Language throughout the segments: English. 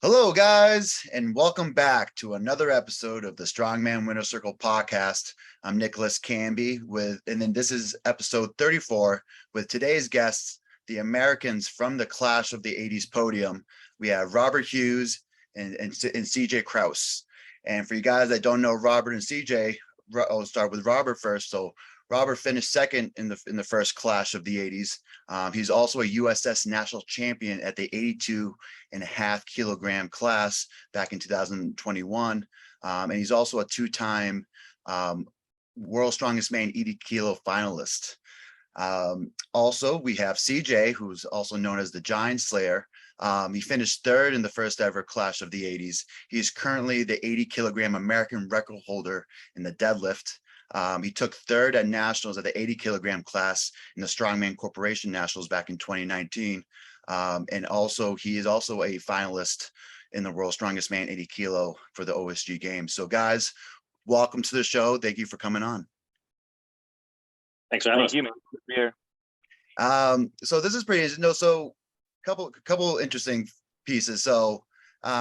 Hello, guys, and welcome back to another episode of the Strongman Winner Circle podcast. I'm Nicholas Canby and then this is episode 34 with today's guests, the Americans from the Clash of the 80s podium. We have Robert Hughes and CJ Krause. And for you guys that don't know Robert and CJ, I'll start with Robert first. So Robert finished second in the first Clash of the 80s. He's also a USS National Champion at the 82.5 kilogram class back in 2021. And he's also a two-time World's Strongest Man 80 kilo finalist. Also, we have CJ, who's also known as the Giant Slayer. He finished third in the first ever Clash of the 80s. He's currently the 80 kilogram American record holder in the deadlift. He took third at nationals at the 80 kilogram class in the Strongman Corp Nationals back in 2019. And also he is also a finalist in the World's Strongest Man 80 kilo for the OSG Games. So guys, welcome to the show. Thank you for coming on. Thanks for having us. Here. So this is pretty interesting. So couple interesting pieces. So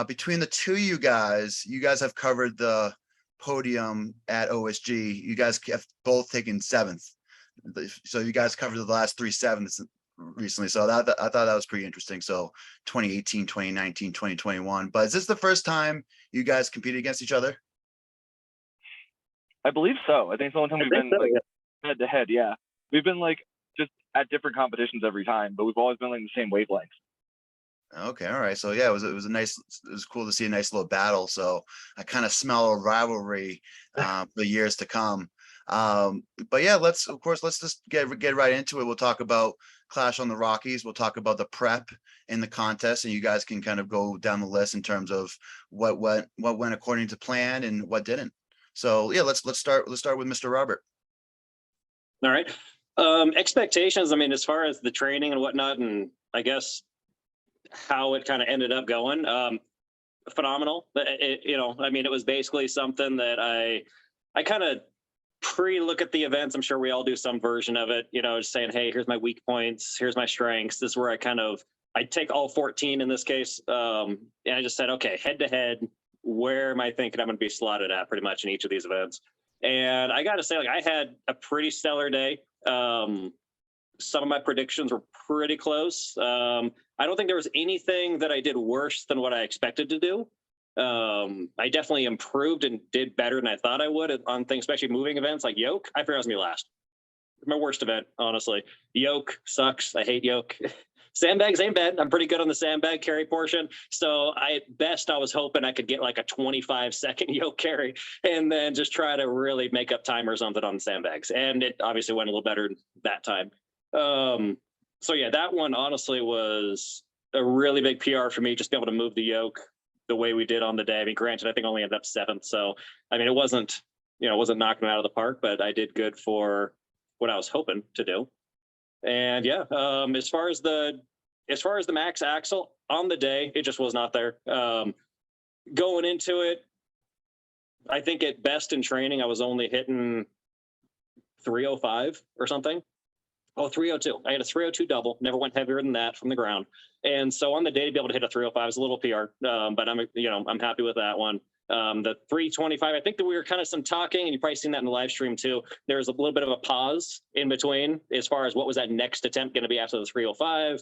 between the two of you guys have covered the podium at OSG. You guys have both taken seventh. So you guys covered the last three sevenths recently. So I thought that was pretty interesting. So 2018, 2019, 2021. But is this the first time you guys competed against each other? I believe so. I think it's the only time we've been head to head. Yeah. We've been just at different competitions every time, but we've always been the same wavelengths. Okay, all right. So yeah, it was cool to see a nice little battle. So I kind of smell a rivalry for years to come. But yeah, let's just get right into it. We'll talk about Clash on the Rockies. We'll talk about the prep in the contest, and you guys can kind of go down the list in terms of what went according to plan and what didn't. So yeah, let's start with Mr. Robert. All right. Expectations. I mean, as far as the training and whatnot, and I guess how it kind of ended up going, phenomenal. It was basically something that I kind of pre-look at the events. I'm sure we all do some version of it, just saying, hey, here's my weak points, here's my strengths. This is where I take all 14 in this case. And I just said, okay, head to head, where am I thinking I'm going to be slotted at pretty much in each of these events? And I got to say, I had a pretty stellar day. Some of my predictions were pretty close. I don't think there was anything that I did worse than what I expected to do. I definitely improved and did better than I thought I would on things, especially moving events like yoke. I figured I was going to be last. My worst event, honestly. Yoke sucks. I hate yoke. Sandbags ain't bad. I'm pretty good on the sandbag carry portion. So at best, I was hoping I could get a 25-second yoke carry and then just try to really make up time or something on the sandbags. And it obviously went a little better that time. So yeah, that one honestly was a really big PR for me, just be able to move the yoke the way we did on the day. I mean, granted, I think I only ended up seventh. So, I mean, it wasn't knocking it out of the park, but I did good for what I was hoping to do. And yeah, as far as the max axle on the day, it just was not there. Going into it, I think at best in training, I was only hitting 305 or something. Oh, 302. I had a 302 double, never went heavier than that from the ground. And so on the day to be able to hit a 305 is a little PR, but I'm happy with that one. The 325, I think that we were kind of some talking, and you've probably seen that in the live stream too. There was a little bit of a pause in between as far as what was that next attempt going to be after the 305.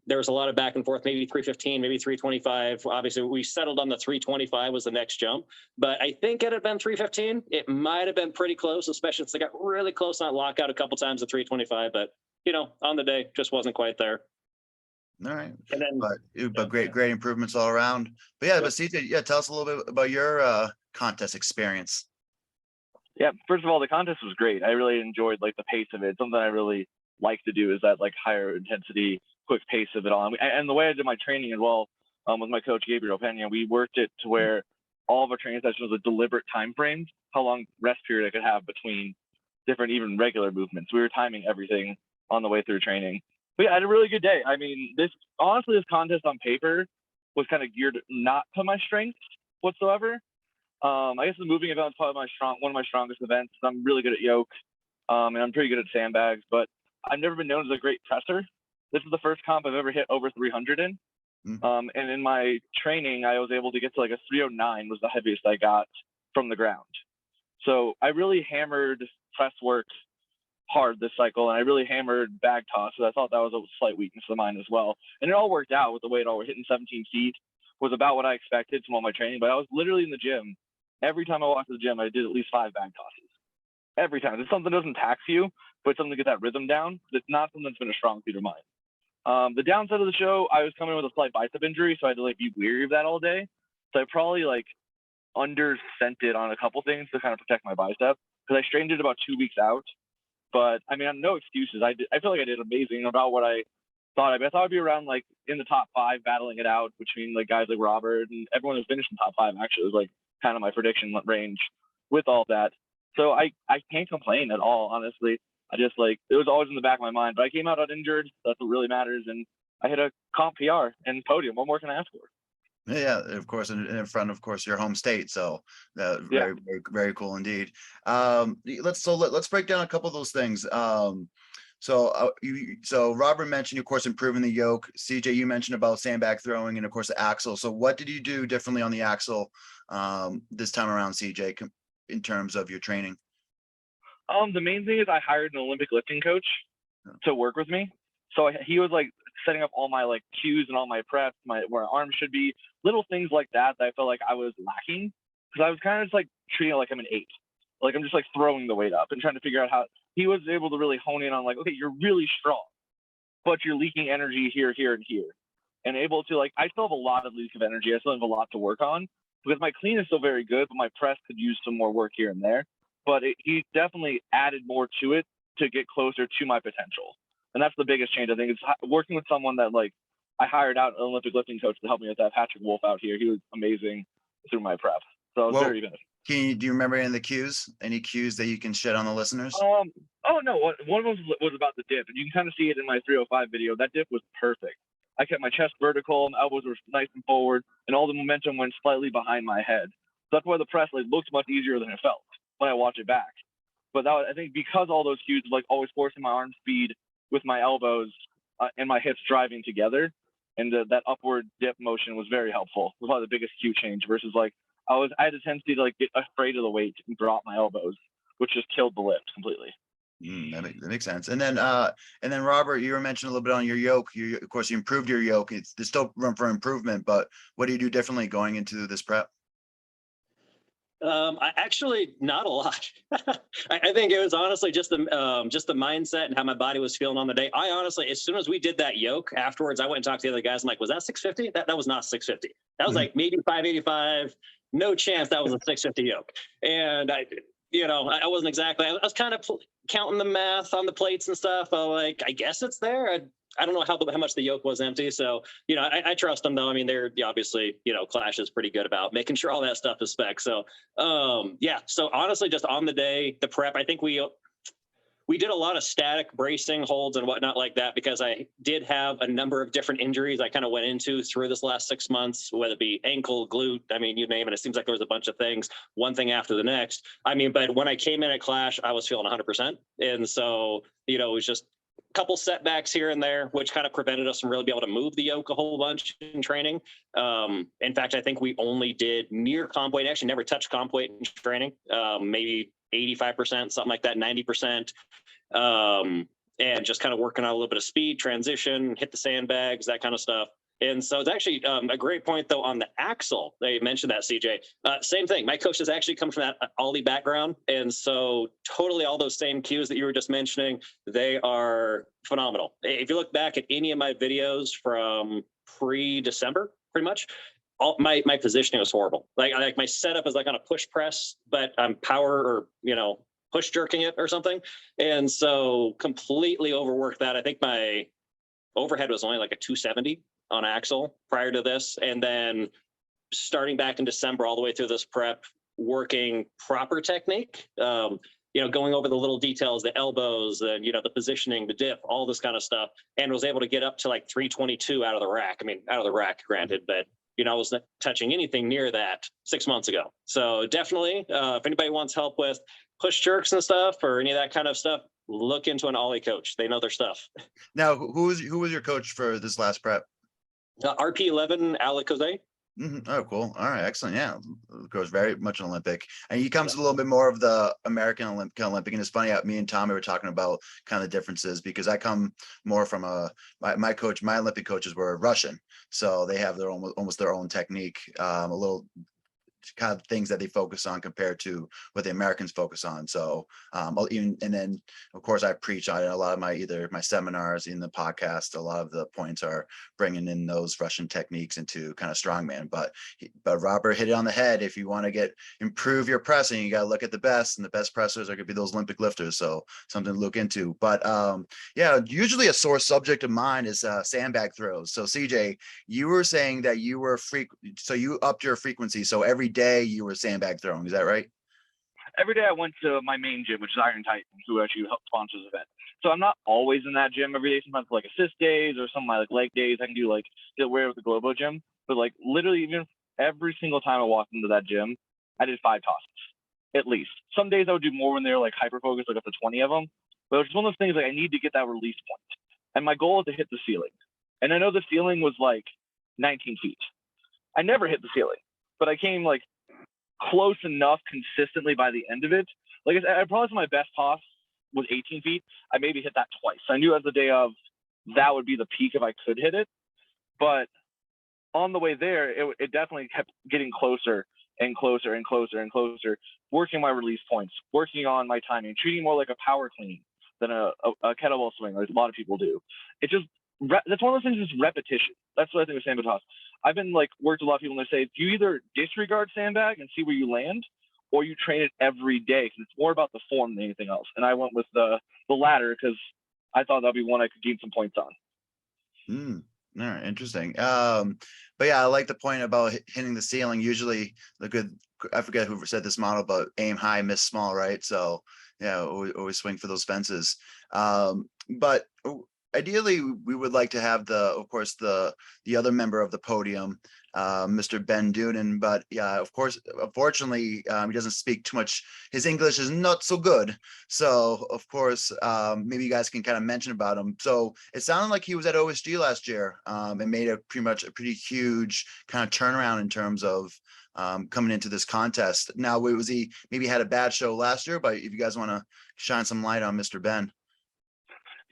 There was a lot of back and forth, maybe 315, maybe 325. Obviously, we settled on the 325 was the next jump, but I think it had been 315. It might have been pretty close, especially since I got really close on lockout a couple times at 325, but on the day just wasn't quite there. All right. And then, but great improvements all around. But yeah, but CJ, tell us a little bit about your contest experience. Yeah, first of all, the contest was great. I really enjoyed the pace of it. Something I really like to do is that higher intensity, quick pace of it all. And the way I did my training as well, with my coach Gabriel Pena, we worked it to where all of our training sessions was a deliberate time frames, how long rest period I could have between different, even regular movements. We were timing everything on the way through training. But yeah, I had a really good day. I mean, this contest on paper was kind of geared not to my strengths whatsoever. I guess the moving event was probably one of my strongest events. I'm really good at yoke, and I'm pretty good at sandbags, but I've never been known as a great presser. This is the first comp I've ever hit over 300 in. And in my training, I was able to get to like a 309 was the heaviest I got from the ground. So I really hammered press work hard this cycle, and I really hammered bag toss. So I thought that was a slight weakness of mine as well. And it all worked out with the way it all hitting 17 feet was about what I expected from all my training. But I was literally in the gym. Every time I walked to the gym, I did at least 5 bag tosses. Every time. It's something that doesn't tax you, but it's something to get that rhythm down. It's not something that's been a strong suit of mine. The downside of the show, I was coming with a slight bicep injury, so I had to like be weary of that all day. So I probably like undersent it on a couple things to kind of protect my bicep because I strained it about 2 weeks out. But I mean, no excuses. I feel like I did amazing about what I thought. I thought I'd be around like in the top 5, battling it out between like guys like Robert and everyone who's finished in top 5. Actually, it was like kind of my prediction range with all that. So I can't complain at all, honestly. I just like, it was always in the back of my mind, but I came out uninjured. That's what really matters. And I hit a comp PR and podium. What more can I ask for? Yeah, of course, and in front, of course, your home state. So very, very, very cool indeed. Let's break down a couple of those things. So Robert mentioned, of course, improving the yoke. CJ, you mentioned about sandbag throwing and of course the axle. So what did you do differently on the axle this time around, CJ, in terms of your training? The main thing is I hired an Olympic lifting coach to work with me. So he was like setting up all my like cues and all my preps, where my arms should be, little things like that I felt like I was lacking because I was kind of just like treating it like I'm an 8. Like I'm just like throwing the weight up and trying to figure out how he was able to really hone in on like, okay, you're really strong, but you're leaking energy here, here, and here. And able to like, I still have a lot of leak of energy. I still have a lot to work on because my clean is still very good, but my press could use some more work here and there. But he definitely added more to it to get closer to my potential. And that's the biggest change. I think it's working with someone that like I hired out an Olympic lifting coach to help me with that. Patrick Wolf out here. He was amazing through my prep. So it was very beneficial. Do you remember any of the cues? Any cues that you can shed on the listeners? Oh no, one of them was about the dip, and you can kind of see it in my 305 video. That dip was perfect. I kept my chest vertical, my elbows were nice and forward, and all the momentum went slightly behind my head. So that's why the press like looked much easier than it felt when I watch it back. But that was, I think, because all those cues like always forcing my arm speed with my elbows and my hips driving together, and that upward dip motion was very helpful. It was probably the biggest cue change versus like I had a tendency to like get afraid of the weight and drop my elbows, which just killed the lift completely. That makes sense. And then Robert, you were mentioning a little bit on your yoke. Of course, you improved your yoke. There's still room for improvement, but what do you do differently going into this prep? I actually not a lot. I think it was honestly just the mindset and how my body was feeling on the day. I honestly, as soon as we did that yoke afterwards, I went and talked to the other guys. I'm like, was that 650? That was not 650. That was like maybe 585. No chance that was a 650 yoke. And I wasn't exactly, I was kind of counting the math on the plates and stuff. I'm like, I guess it's there. I don't know how much the yoke was empty. So, I trust them though. I mean, they're obviously, Clash is pretty good about making sure all that stuff is spec. So, so honestly, just on the day, the prep, I think we did a lot of static bracing holds and whatnot like that, because I did have a number of different injuries I kind of went into through this last 6 months, whether it be ankle, glute, I mean, you name it. It seems like there was a bunch of things, one thing after the next. I mean, but when I came in at Clash, I was feeling 100%. And so, it was just a couple setbacks here and there, which kind of prevented us from really being able to move the yoke a whole bunch in training. In fact, I think we only did near comp weight, actually never touched comp weight in training, maybe 85%, something like that, 90%. And just kind of working on a little bit of speed, transition, hit the sandbags, that kind of stuff. And so it's actually a great point, though, on the axle. They mentioned that, CJ. Same thing. My coach has actually come from that Ollie background. And so totally all those same cues that you were just mentioning, they are phenomenal. If you look back at any of my videos from pre-December, pretty much, my positioning was horrible. Like my setup is like on a push press, but I'm power or, push jerking it or something. And so completely overworked that. I think my overhead was only like a 270 on axle prior to this. And then starting back in December, all the way through this prep, working proper technique, going over the little details, the elbows and, the positioning, the dip, all this kind of stuff. And was able to get up to like 322 out of the rack. I mean, out of the rack, granted, but I wasn't touching anything near that 6 months ago. So definitely, if anybody wants help with push jerks and stuff or any of that kind of stuff, look into an Ollie coach. They know their stuff. Now, who was your coach for this last prep? RP11 Alakoze. Oh, cool. All right, excellent. Yeah, goes very much an Olympic, and he comes a little bit more of the American Olympic. And it's funny, me and Tommy were talking about kind of differences because I come more from my coach, my Olympic coaches were Russian, so they have their own almost their own technique, a little kind of things that they focus on compared to what the Americans focus on. So even, and then of course I preach on a lot of either my seminars in the podcast, a lot of the points are bringing in those Russian techniques into kind of strongman, but Robert hit it on the head. If you want to improve your pressing, you got to look at the best, and the best pressers are going to be those Olympic lifters. So something to look into. But yeah, usually a sore subject of mine is sandbag throws. So CJ, you were saying that you were so you upped your frequency. So every day you were sandbag throwing. Is that right? Every day I went to my main gym, which is Iron Titan, who actually sponsors the event. So I'm not always in that gym every day. Sometimes like assist days or some of my like leg days, I can do like still wear with the Globo gym. But like literally even every single time I walked into that gym, I did 5 tosses at least. Some days I would do more when they're like hyper focused, like up to 20 of them. But it's one of those things like I need to get that release point. And my goal is to hit the ceiling. And I know the ceiling was like 19 feet. I never hit the ceiling, but I came like close enough consistently by the end of it. Like I probably my best toss was 18 feet. I maybe hit that twice. I knew as the day of that would be the peak if I could hit it. But on the way there, it definitely kept getting closer and closer and closer and closer, working my release points, working on my timing, treating more like a power clean than a kettlebell swing, like a lot of people do. It just, that's one of those things, is repetition. That's what I think with sandbag toss. I've been like worked with a lot of people and they say, you either disregard sandbag and see where you land, or you train it every day because it's more about the form than anything else. And I went with the latter because I thought that'd be one I could gain some points on. All right, interesting. But yeah, I like the point about hitting the ceiling. Usually I forget who said this model, but aim high, miss small, right? So yeah, always swing for those fences. But ideally, we would like to have of course, the other member of the podium, Mr. Ben Doonan. But yeah, of course, unfortunately, he doesn't speak too much. His English is not so good. So of course, maybe you guys can kind of mention about him. So it sounded like he was at OSG last year and made a pretty huge kind of turnaround in terms of coming into this contest. Now, was he maybe had a bad show last year? But if you guys want to shine some light on Mr. Ben.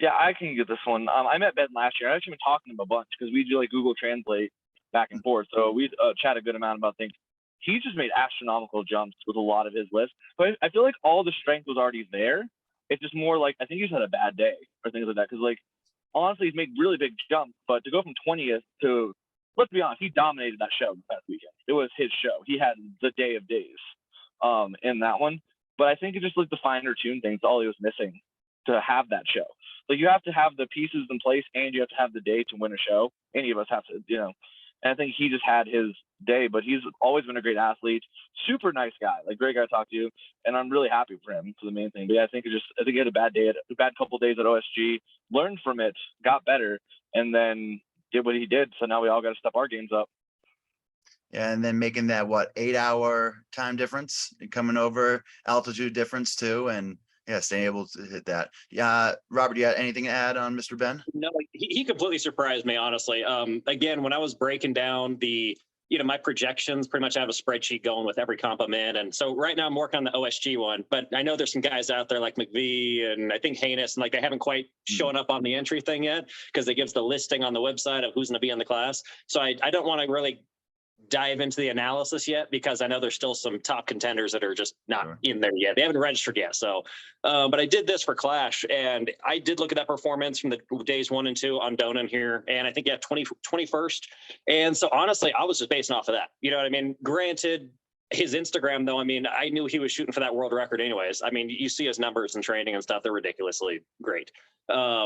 Yeah, I can get this one. I met Ben last year. I actually been talking to him a bunch because we do like Google Translate back and forth. So we chat a good amount about things. He just made astronomical jumps with a lot of his lifts. But I feel like all the strength was already there. It's just more like, I think he just had a bad day or things like that. Because like, honestly, he's made really big jumps. But to go from 20th to, let's be honest, he dominated that show this past weekend. It was his show. He had the day of days in that one. But I think it just like the finer tune things, all he was missing to have that show. Like you have to have the pieces in place and you have to have the day to win a show. Any of us have to, you know, and I think he just had his day, but he's always been a great athlete, super nice guy, like great guy to talk to. And I'm really happy for him for the main thing. But yeah, I think he had a bad couple of days at OSG, learned from it, got better, and then did what he did. So now we all got to step our games up. Yeah, and then making that 8-hour time difference and coming over, altitude difference too, and yeah, staying able to hit that. Yeah, Robert, you got anything to add on Mr. Ben? No, he completely surprised me, honestly. Again, when I was breaking down my projections, pretty much I have a spreadsheet going with every comp I'm in. And so right now I'm working on the OSG one, but I know there's some guys out there like McVee and I think Heinous, and like they haven't quite shown up on the entry thing yet because it gives the listing on the website of who's going to be in the class. So I don't want to really dive into the analysis yet because I know there's still some top contenders that are just not in there yet. They haven't registered yet. So, but I did this for Clash and I did look at that performance from the days 1 and 2 on Doonan here. And I think 21st. And so honestly, I was just basing off of that. You know what I mean? Granted, his Instagram though, I mean, I knew he was shooting for that world record anyways. I mean, you see his numbers and training and stuff, they're ridiculously great.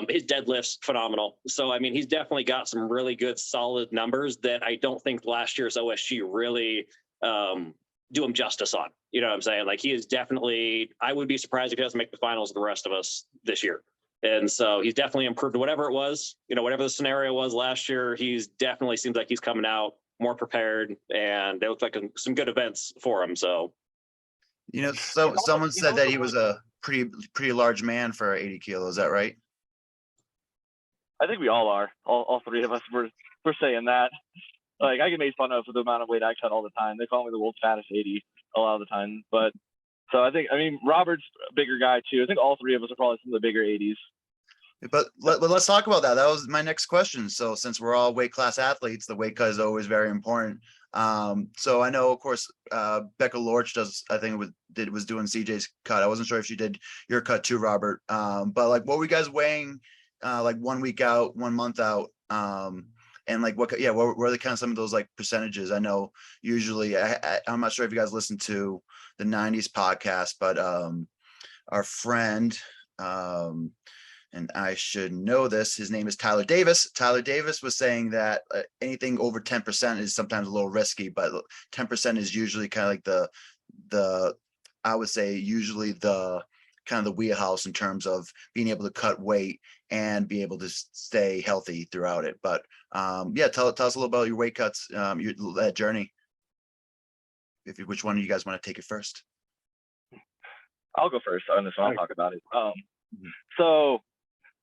His deadlift's phenomenal. So, I mean, he's definitely got some really good, solid numbers that I don't think last year's OSG really do him justice on. You know what I'm saying? Like he is definitely, I would be surprised if he doesn't make the finals of the rest of us this year. And so he's definitely improved whatever it was, whatever the scenario was last year, he's definitely seems like he's coming out more prepared and they look like some good events for him. So, so someone said that he was a pretty large man for 80 kilos. Is that right? I think we all are. All 3 of us. We're for saying that. Like, I get made fun of for the amount of weight I cut all the time. They call me the world's fattest 80 a lot of the time. But so I mean, Robert's a bigger guy too. I think all three of us are probably some of the bigger 80s. But let's talk about that. That was my next question. So since we're all weight class athletes, the weight cut is always very important. So I know, of course, Becca Lorch was doing CJ's cut. I wasn't sure if she did your cut too, Robert. But like, what were you guys weighing? Like 1 week out, 1 month out, and like what were the kind of some of those like percentages? I know usually I'm not sure if you guys listen to the 90s podcast, but our friend and I should know this, his name is Tyler Davis. Tyler Davis was saying that anything over 10% is sometimes a little risky, but 10% is usually kind of like the I would say usually the kind of the wheelhouse in terms of being able to cut weight and be able to stay healthy throughout it. But yeah, tell us a little about your weight cuts, that journey. Which one of you guys want to take it first? I'll go first on this one. I'll talk about it. So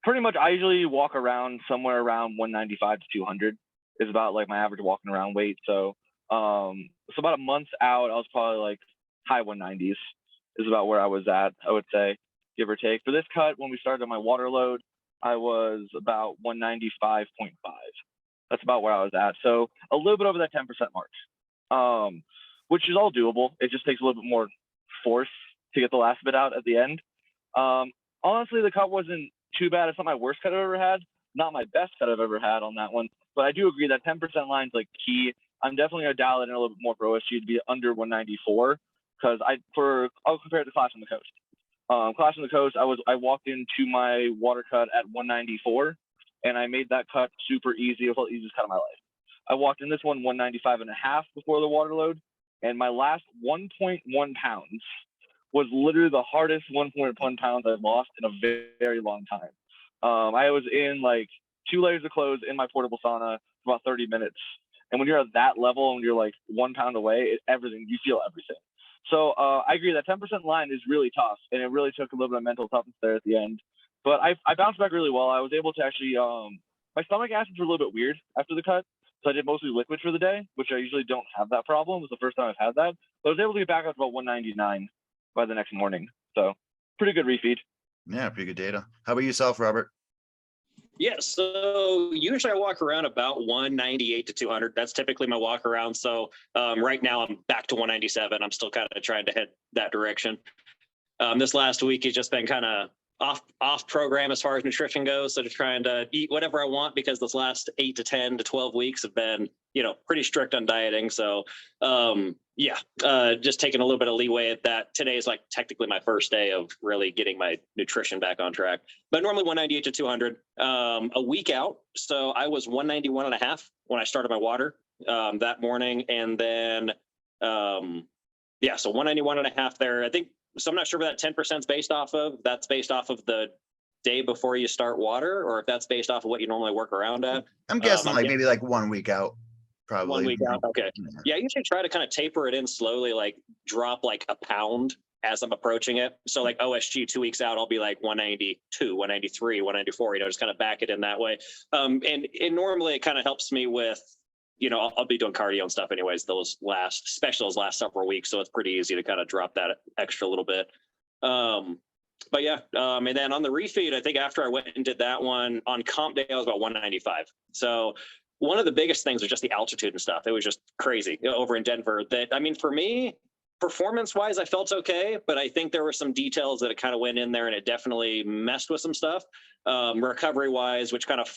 pretty much I usually walk around somewhere around 195 to 200 is about like my average walking around weight. So about a month out, I was probably like high 190s is about where I was at, I would say, give or take. For this cut, when we started on my water load, I was about 195.5. That's about where I was at. So a little bit over that 10% mark, which is all doable. It just takes a little bit more force to get the last bit out at the end. Honestly, the cut wasn't too bad. It's not my worst cut I've ever had, not my best cut I've ever had on that one. But I do agree that 10% line is like key. I'm definitely gonna dial it in a little bit more for OSG to be under 194 because I'll compare it to Clash on the Coast. Clash on the Coast, I walked into my water cut at 194, and I made that cut super easy. It was the easiest cut of my life. I walked in this one 195.5 before the water load, and my last 1.1 pounds was literally the hardest 1.1 pounds I've lost in a very, very long time. I was in like 2 layers of clothes in my portable sauna for about 30 minutes. And when you're at that level and you're like 1 pound away, you feel everything. So I agree that 10% line is really tough, and it really took a little bit of mental toughness there at the end. But I bounced back really well. I was able to actually, my stomach acids were a little bit weird after the cut. So I did mostly liquid for the day, which I usually don't have that problem. It was the first time I've had that. But I was able to get back up to about 199 by the next morning. So pretty good refeed. Yeah, pretty good data. How about yourself, Robert? Yeah, so usually I walk around about 198 to 200. That's typically my walk around. So right now I'm back to 197. I'm still kind of trying to head that direction. This last week has just been kind of off program as far as nutrition goes. So just trying to eat whatever I want because this last 8 to 10 to 12 weeks have been, pretty strict on dieting. So just taking a little bit of leeway at that. Today is like technically my first day of really getting my nutrition back on track, but normally 198 to 200, a week out. So I was 191.5 when I started my water, that morning. And then, so 191.5 there, I think. So I'm not sure what that 10% is based off of. That's based off of the day before you start water, or if that's based off of what you normally work around at. I'm guessing maybe like 1 week out. Probably 1 week out. Okay. Yeah, I usually try to kind of taper it in slowly, like drop like a pound as I'm approaching it. So like OSG 2 weeks out, I'll be like 192, 193, 194, just kind of back it in that way. And normally it kind of helps me with, I'll be doing cardio and stuff anyways, especially those last several weeks. So it's pretty easy to kind of drop that extra little bit. But yeah. And then on the refeed, I think after I went and did that one on comp day, I was about 195. So one of the biggest things was just the altitude and stuff. It was just crazy over in Denver for me, performance wise, I felt okay, but I think there were some details that it kind of went in there and it definitely messed with some stuff, recovery wise, which kind of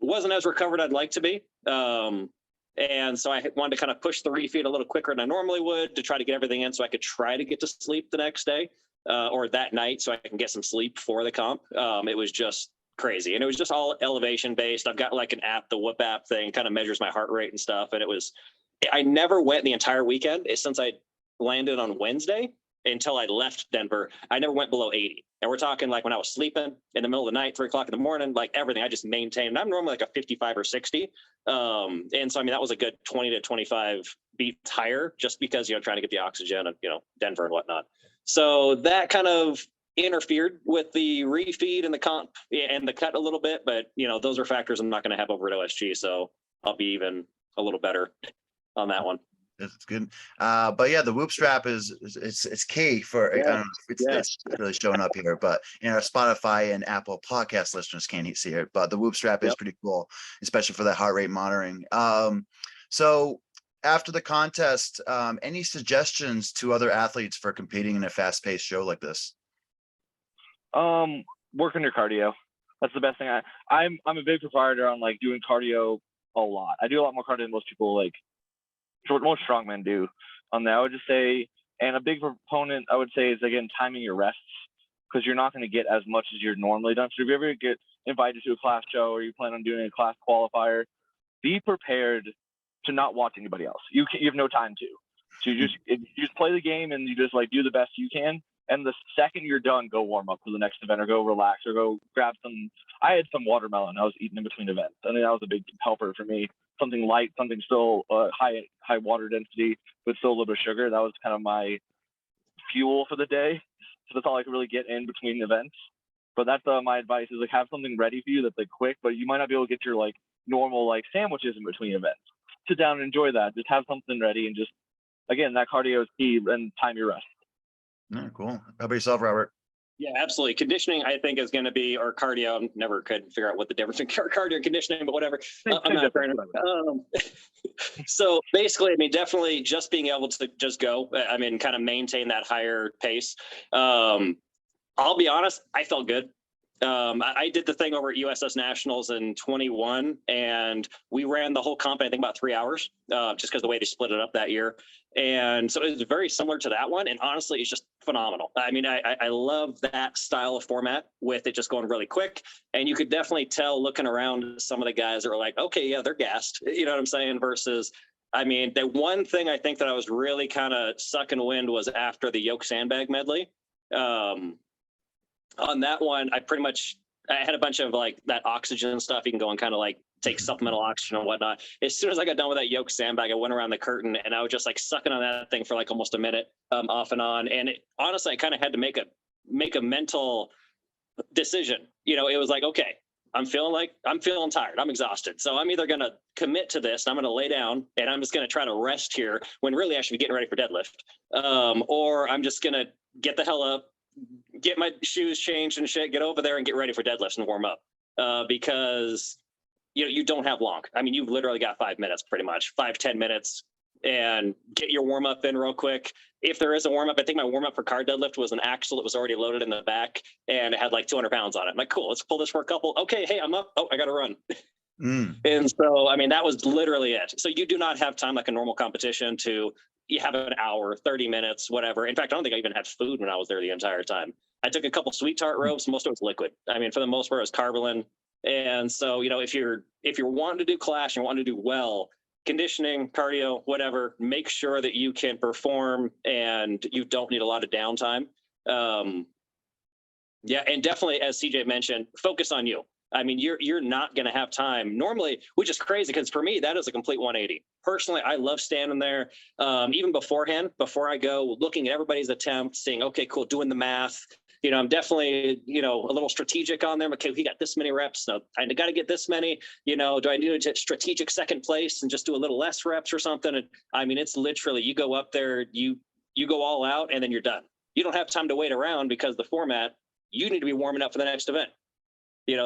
wasn't as recovered I'd like to be. And so I wanted to kind of push the refeed a little quicker than I normally would to try to get everything in so I could try to get to sleep the next day or that night so I can get some sleep for the comp. It was just crazy. And it was just all elevation based. I've got like an app, the Whoop app thing, kind of measures my heart rate and stuff. And I never went the entire weekend since I landed on Wednesday until I left Denver. I never went below 80. And we're talking like when I was sleeping in the middle of the night, 3 o'clock in the morning, like everything, I just maintained. And I'm normally like a 55 or 60. And so, that was a good 20 to 25 beats higher just because, trying to get the oxygen and, Denver and whatnot. So that kind of interfered with the refeed and the comp and the cut a little bit, but those are factors I'm not going to have over at OSG. So I'll be even a little better on that one. It's good. But yeah, the whoop strap it's key for, I don't know if it's really showing up here, but our Spotify and Apple podcast listeners can't see it, but the whoop strap is pretty cool, especially for that heart rate monitoring. So after the contest, any suggestions to other athletes for competing in a fast paced show like this? Work on your cardio. That's the best thing. I'm a big proprietor on like doing cardio a lot. I do a lot more cardio than most people most strongmen do on that. I would just say, and a big proponent I would say is, again, timing your rests, because you're not going to get as much as you're normally done. So if you ever get invited to a class show or you plan on doing a class qualifier, be prepared to not watch anybody else. You have no time to. So you just play the game and you just like do the best you can. And the second you're done, go warm up for the next event or go relax or go grab some. I had some watermelon I was eating in between events. I mean, that was a big helper for me. Something light, something still high water density, but still a little bit of sugar. That was kind of my fuel for the day. So that's all I could really get in between events. But that's my advice is like have something ready for you that's like quick, but you might not be able to get your like normal like sandwiches in between events. Sit down and enjoy that. Just have something ready and just, again, that cardio is key, and time your rest. Yeah, cool. How about yourself, Robert? Yeah, absolutely. Conditioning, I think, is going to be, or cardio. Never could figure out what the difference in cardio and conditioning, but whatever. I'm not fair enough. So basically, I mean, definitely just being able to just go. I mean, kind of maintain that higher pace. I'll be honest, I felt good. I did the thing over at USS Nationals in 21, and we ran the whole comp, I think, about 3 hours, just because the way they split it up that year. And so it was very similar to that one. And honestly, it's just phenomenal. I mean, I love that style of format with it just going really quick. And you could definitely tell looking around some of the guys that were like, okay, yeah, they're gassed. You know what I'm saying? Versus, I mean, the one thing I think that I was really kind of sucking wind was after the yoke sandbag medley. On that one, I had a bunch of like that oxygen stuff. You can go and kind of like take supplemental oxygen and whatnot. As soon as I got done with that yoke sandbag, I went around the curtain and I was just like sucking on that thing for like almost a minute, off and on. And honestly, I kind of had to make a mental decision. You know, it was like, okay, I'm feeling tired. I'm exhausted. So I'm either going to commit to this and I'm going to lay down and I'm just going to try to rest here when really I should be getting ready for deadlift. Or I'm just going to get the hell up, get my shoes changed and shit, get over there and get ready for deadlifts and warm up. Because you don't have long. I mean, you've literally got 5 minutes, pretty much 5-10 minutes, and get your warm up in real quick. If there is a warm up, I think my warm up for car deadlift was an axle that was already loaded in the back and it had like 200 pounds on it. I'm like, cool, let's pull this for a couple. Okay, hey, I'm up. Oh, I got to run. And so, I mean, that was literally it. So you do not have time like a normal competition you have an hour, 30 minutes, whatever. In fact, I don't think I even had food when I was there the entire time. I took a couple sweet tart ropes. Most of it was liquid. I mean, for the most part, it was carbolin. And so, if you're wanting to do class, you're wanting to do well, conditioning, cardio, whatever, make sure that you can perform and you don't need a lot of downtime. Yeah, and definitely, as CJ mentioned, focus on you. I mean, you're not going to have time normally, which is crazy because for me, that is a complete 180. Personally, I love standing there, even beforehand, before I go, looking at everybody's attempt, saying, okay, cool, doing the math. I'm definitely, a little strategic on there. Okay, we got this many reps. No, I got to get this many. Do I need to strategic second place and just do a little less reps or something? And I mean, it's literally, you go up there, you go all out, and then you're done. You don't have time to wait around because the format, you need to be warming up for the next event.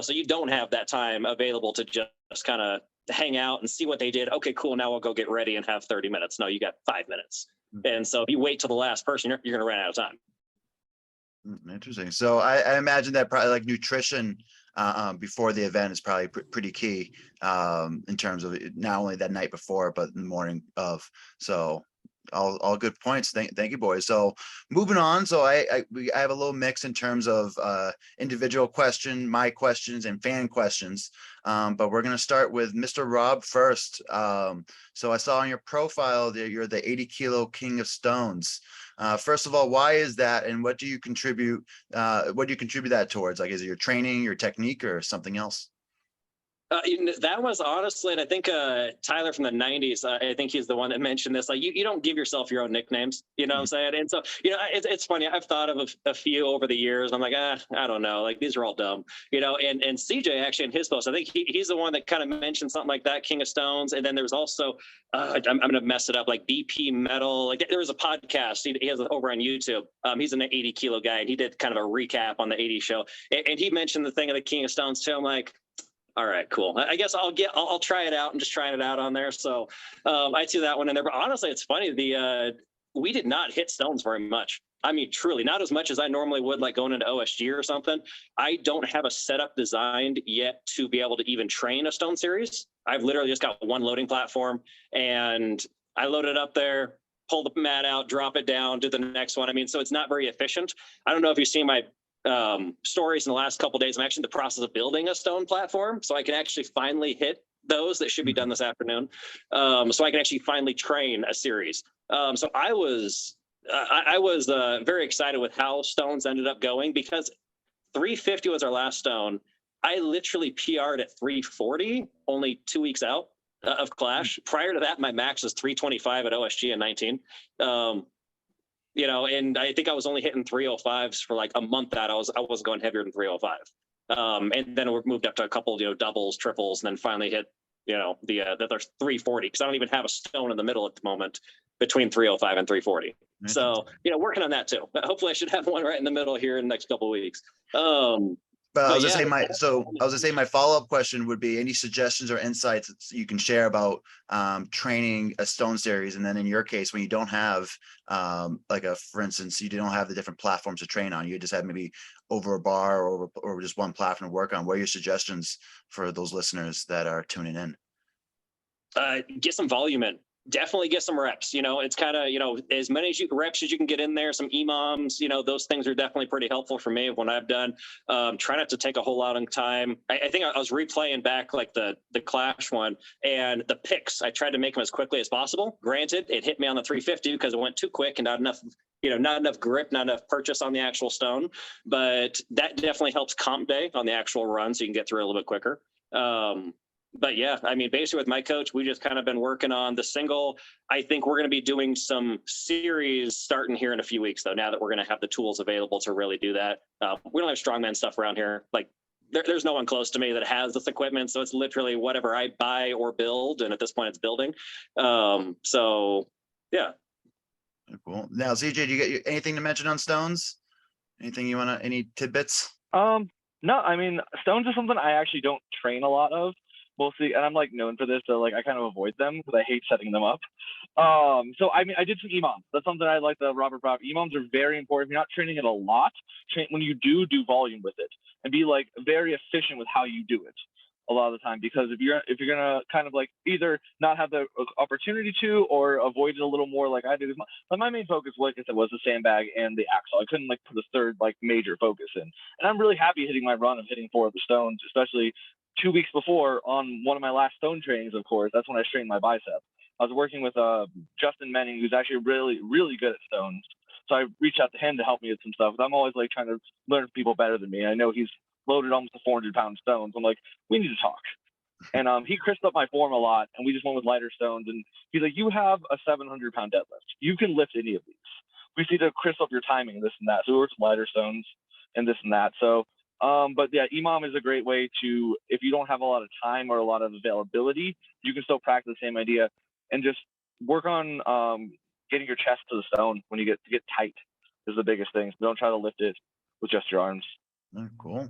So you don't have that time available to just kind of hang out and see what they did. Okay, cool. Now we'll go get ready and have 30 minutes. No, you got 5 minutes. And so if you wait till the last person, you're going to run out of time. Interesting. So I imagine that probably like nutrition before the event is probably pretty key in terms of not only that night before, but in the morning of. So all good points. Thank you, boys. So moving on. So I have a little mix in terms of individual question, my questions, and fan questions. But we're going to start with Mr. Rob first. So I saw on your profile that you're the 80 kilo king of stones. First of all, why is that, and what do you contribute? What do you contribute that towards? Like, is it your training, your technique, or something else? That was honestly, and I think Tyler from the 90s, I think he's the one that mentioned this. Like, you don't give yourself your own nicknames, you know what I'm saying? And so, it's funny. I've thought of a few over the years. I'm like, I don't know. Like, these are all dumb, and CJ actually in his post, I think he's the one that kind of mentioned something like that, King of Stones. And then there's also, I'm going to mess it up, like BP Metal. Like, there was a podcast he has over on YouTube. He's an 80 kilo guy, and he did kind of a recap on the 80 show. And he mentioned the thing of the King of Stones too. I'm like, all right, cool. I guess I'll try it out. I'm just trying it out on there. So I threw that one in there. But honestly, it's funny. We did not hit stones very much. I mean, truly, not as much as I normally would, like going into OSG or something. I don't have a setup designed yet to be able to even train a stone series. I've literally just got one loading platform, and I load it up there, pull the mat out, drop it down, do the next one. I mean, so it's not very efficient. I don't know if you've seen my stories in the last couple of days. I'm actually in the process of building a stone platform, so I can actually finally hit those that should be done this afternoon. So I can actually finally train a series. So I was very excited with how stones ended up going, because 350 was our last stone. I literally PR'd at 340 only 2 weeks out of Clash. Prior to that, my max was 325 at OSG in 19. And I think I was only hitting 305s for like a month out. I wasn't going heavier than 305. And then we moved up to a couple, doubles, triples, and then finally hit, there's 340, because I don't even have a stone in the middle at the moment between 305 and 340. So, working on that too. Hopefully I should have one right in the middle here in the next couple of weeks. But I was gonna say my follow-up question would be any suggestions or insights that you can share about training a stone series, and then in your case, when you don't have for instance, you don't have the different platforms to train on, you just have maybe over a bar or just one platform to work on. What are your suggestions for those listeners that are tuning in? Get some volume in. Definitely get some reps. It's kind of, as many reps as you can get in there, some EMOMs, those things are definitely pretty helpful for me when I've done. Try not to take a whole lot of time. I think I was replaying back like the Clash one, and the picks, I tried to make them as quickly as possible. Granted, it hit me on the 350 because it went too quick and not enough grip, not enough purchase on the actual stone. But that definitely helps comp day on the actual run, so you can get through it a little bit quicker. But yeah, I mean, basically with my coach, we just kind of been working on the single. I think we're going to be doing some series starting here in a few weeks, though, now that we're going to have the tools available to really do that. We don't have strongman stuff around here. Like, there's no one close to me that has this equipment. So it's literally whatever I buy or build. And at this point, it's building. So, yeah. Cool. Now, CJ, do you get anything to mention on stones? Anything you want to, any tidbits? No, I mean, stones is something I actually don't train a lot of. Mostly, and I'm like known for this, so like I kind of avoid them because I hate setting them up. So I mean, I did some EMOMs. That's something I like. The Robert Prop EMOMs are very important. If you're not training it a lot, when you do volume with it, and be like very efficient with how you do it a lot of the time. Because if you're gonna kind of like either not have the opportunity to, or avoid it a little more like I do. My main focus, like I said, was the sandbag and the axle. I couldn't like put a third like major focus in, and I'm really happy hitting my run of hitting 4 of the stones, especially 2 weeks before on one of my last stone trainings. Of course, that's when I strained my bicep. I was working with Justin Menning, who's actually really, really good at stones. So I reached out to him to help me with some stuff. I'm always like trying to learn from people better than me. I know he's loaded almost 400-pound stones. I'm like, we need to talk. And he crisped up my form a lot, and we just went with lighter stones. And he's like, you have a 700-pound deadlift. You can lift any of these. We just need to crisp up your timing, this and that. So we worked with lighter stones and this and that. So but yeah, EMOM is a great way to, if you don't have a lot of time or a lot of availability, you can still practice the same idea and just work on getting your chest to the stone when you get tight is the biggest thing. So don't try to lift it with just your arms. Oh, cool.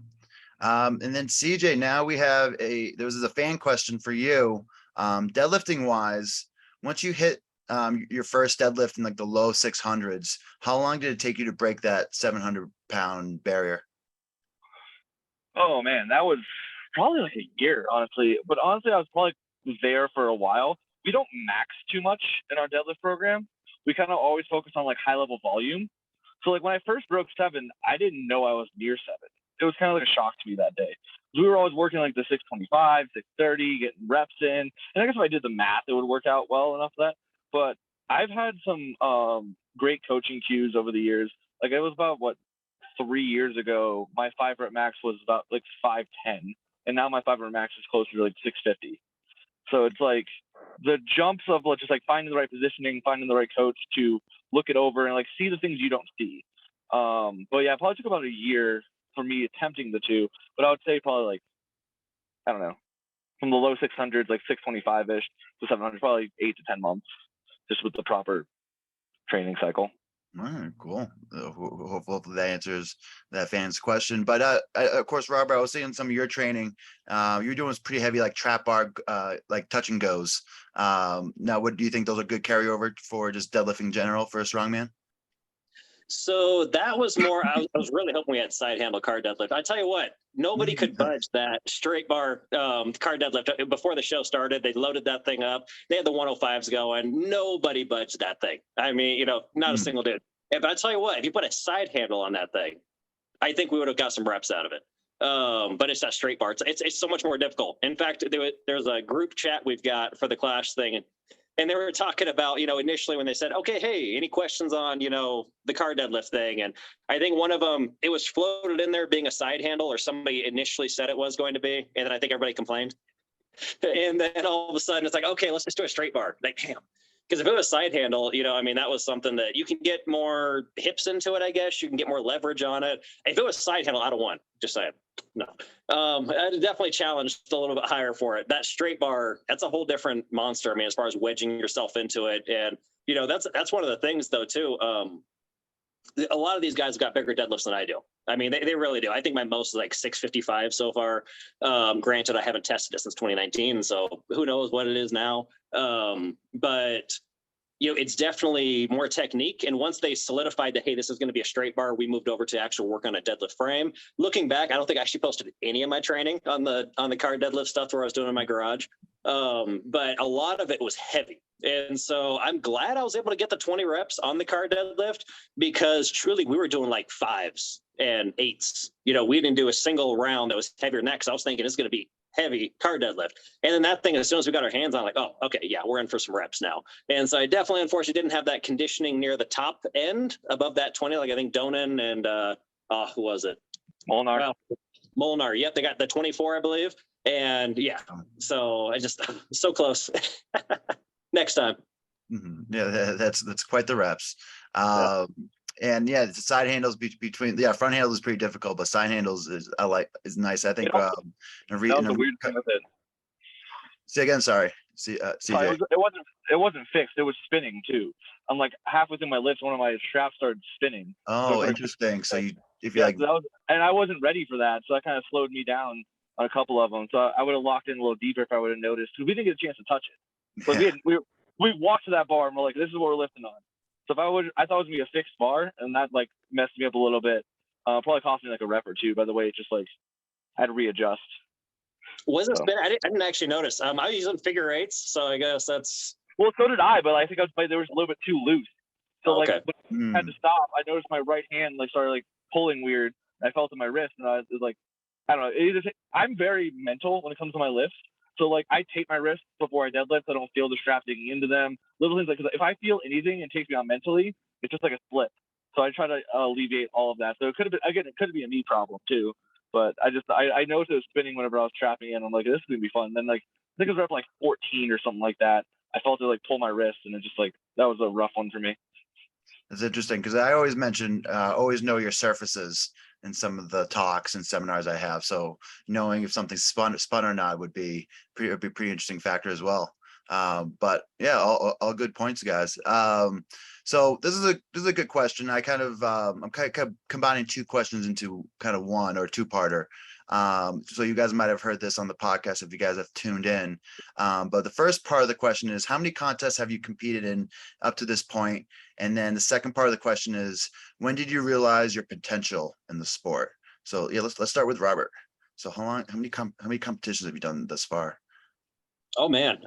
And then CJ, now we have there was a fan question for you. Deadlifting wise, once you hit your first deadlift in like the low 600s, how long did it take you to break that 700-pound barrier? Oh man, that was probably like a year, honestly. But honestly, I was probably there for a while. We don't max too much in our deadlift program. We kind of always focus on like high level volume. So like when I first broke 7, I didn't know I was near 7. It was kind of like a shock to me that day. We were always working like the 625, 630, getting reps in. And I guess if I did the math, it would work out well enough for that. But I've had some great coaching cues over the years. Like it was about 3 years ago, my 5 rep max was about like 510 and now my 500 max is closer to like 650. So it's like the jumps of just like finding the right positioning, finding the right coach to look it over and like see the things you don't see. But yeah, it probably took about a year for me attempting the two, but I would say probably like, I don't know, from the low 600s, like 625-ish to 700, probably 8 to 10 months, just with the proper training cycle. All right, cool. Hopefully that answers that fan's question. But of course, Robert, I was seeing some of your training. You're doing pretty heavy, like trap bar, like touch and goes. Now, what do you think those are good carryover for just deadlifting in general for a strongman? So that was more, I was really hoping we had side handle car deadlift. I tell you what, nobody could budge that straight bar car deadlift. Before the show started, they loaded that thing up. They had the 105s going. Nobody budged that thing. I mean, not a single dude. But I tell you what, if you put a side handle on that thing, I think we would have got some reps out of it. But it's that straight bar. It's so much more difficult. In fact, there's a group chat we've got for the Clash thing. And they were talking about, initially when they said, okay, hey, any questions on, the car deadlift thing? And I think one of them, it was floated in there being a side handle, or somebody initially said it was going to be. And then I think everybody complained. And then all of a sudden it's like, okay, let's just do a straight bar. Like, damn. Because if it was side handle, that was something that you can get more hips into it, I guess. You can get more leverage on it. If it was side handle, I'd have won. Just saying. No. I'd definitely challenged a little bit higher for it. That straight bar, that's a whole different monster. I mean, as far as wedging yourself into it. And, that's one of the things, though, too. A lot of these guys have got bigger deadlifts than I do. I mean, they really do. I think my most is like 655 so far. Granted, I haven't tested it since 2019, so who knows what it is now. But it's definitely more technique. And once they solidified that, hey, this is going to be a straight bar, we moved over to actual work on a deadlift frame. Looking back, I don't think I actually posted any of my training on the car deadlift stuff where I was doing in my garage. But a lot of it was heavy. And so I'm glad I was able to get the 20 reps on the car deadlift, because truly we were doing like 5s and 8s. We didn't do a single round that was heavier than that, because I was thinking it's going to be heavy car deadlift. And then that thing, as soon as we got our hands on, like, oh, okay, yeah, we're in for some reps now. And so I definitely, unfortunately, didn't have that conditioning near the top end above that 20, like I think Doonan and who was it? Molinar. Well, Molinar. Yep, they got the 24, I believe. And yeah, so I just so close. Next time. Mm-hmm. Yeah, that's quite the reps. And yeah, the side handles between front handles is pretty difficult, but side handles is nice. I think. That was a weird thing with it. Say again, sorry. CJ. It wasn't fixed. It was spinning too. I'm like halfway through my lifts, one of my straps started spinning. Oh, so interesting. So and I wasn't ready for that, so that kind of slowed me down on a couple of them. So I would have locked in a little deeper if I would have noticed, because we didn't get a chance to touch it. But we walked to that bar and we're like, this is what we're lifting on. So I thought it was gonna be a fixed bar, and that like messed me up a little bit. Probably cost me like a rep or two. By the way, it just like I had to readjust. Was it spin? I didn't actually notice. I was using figure 8s, so I guess that's. Well, so did I, but I think there was a little bit too loose. So okay. Like when I had to stop, I noticed my right hand like started like pulling weird. I felt in my wrist, and I was like, I don't know. I'm very mental when it comes to my lifts. So like I tape my wrists before I deadlift. So I don't feel the strap digging into them. Little things like, cause if I feel anything and takes me on mentally, it's just like a slip. So I try to alleviate all of that. So it could have been a knee problem too. But I noticed it was spinning whenever I was trapping in. I'm like, this is gonna be fun. And then like I think it was rep like 14 or something like that. I felt it like pull my wrist, and it just like that was a rough one for me. It's interesting because I always mention always know your surfaces in some of the talks and seminars I have. So knowing if something's spun or not would be pretty interesting factor as well. But yeah, all good points, guys. So this is a good question. I'm kind of combining two questions into kind of one or two-parter. So you guys might have heard this on the podcast if you guys have tuned in. But the first part of the question is, how many contests have you competed in up to this point? And then the second part of the question is, when did you realize your potential in the sport? So yeah, let's start with Robert. So how many competitions have you done thus far? Oh man,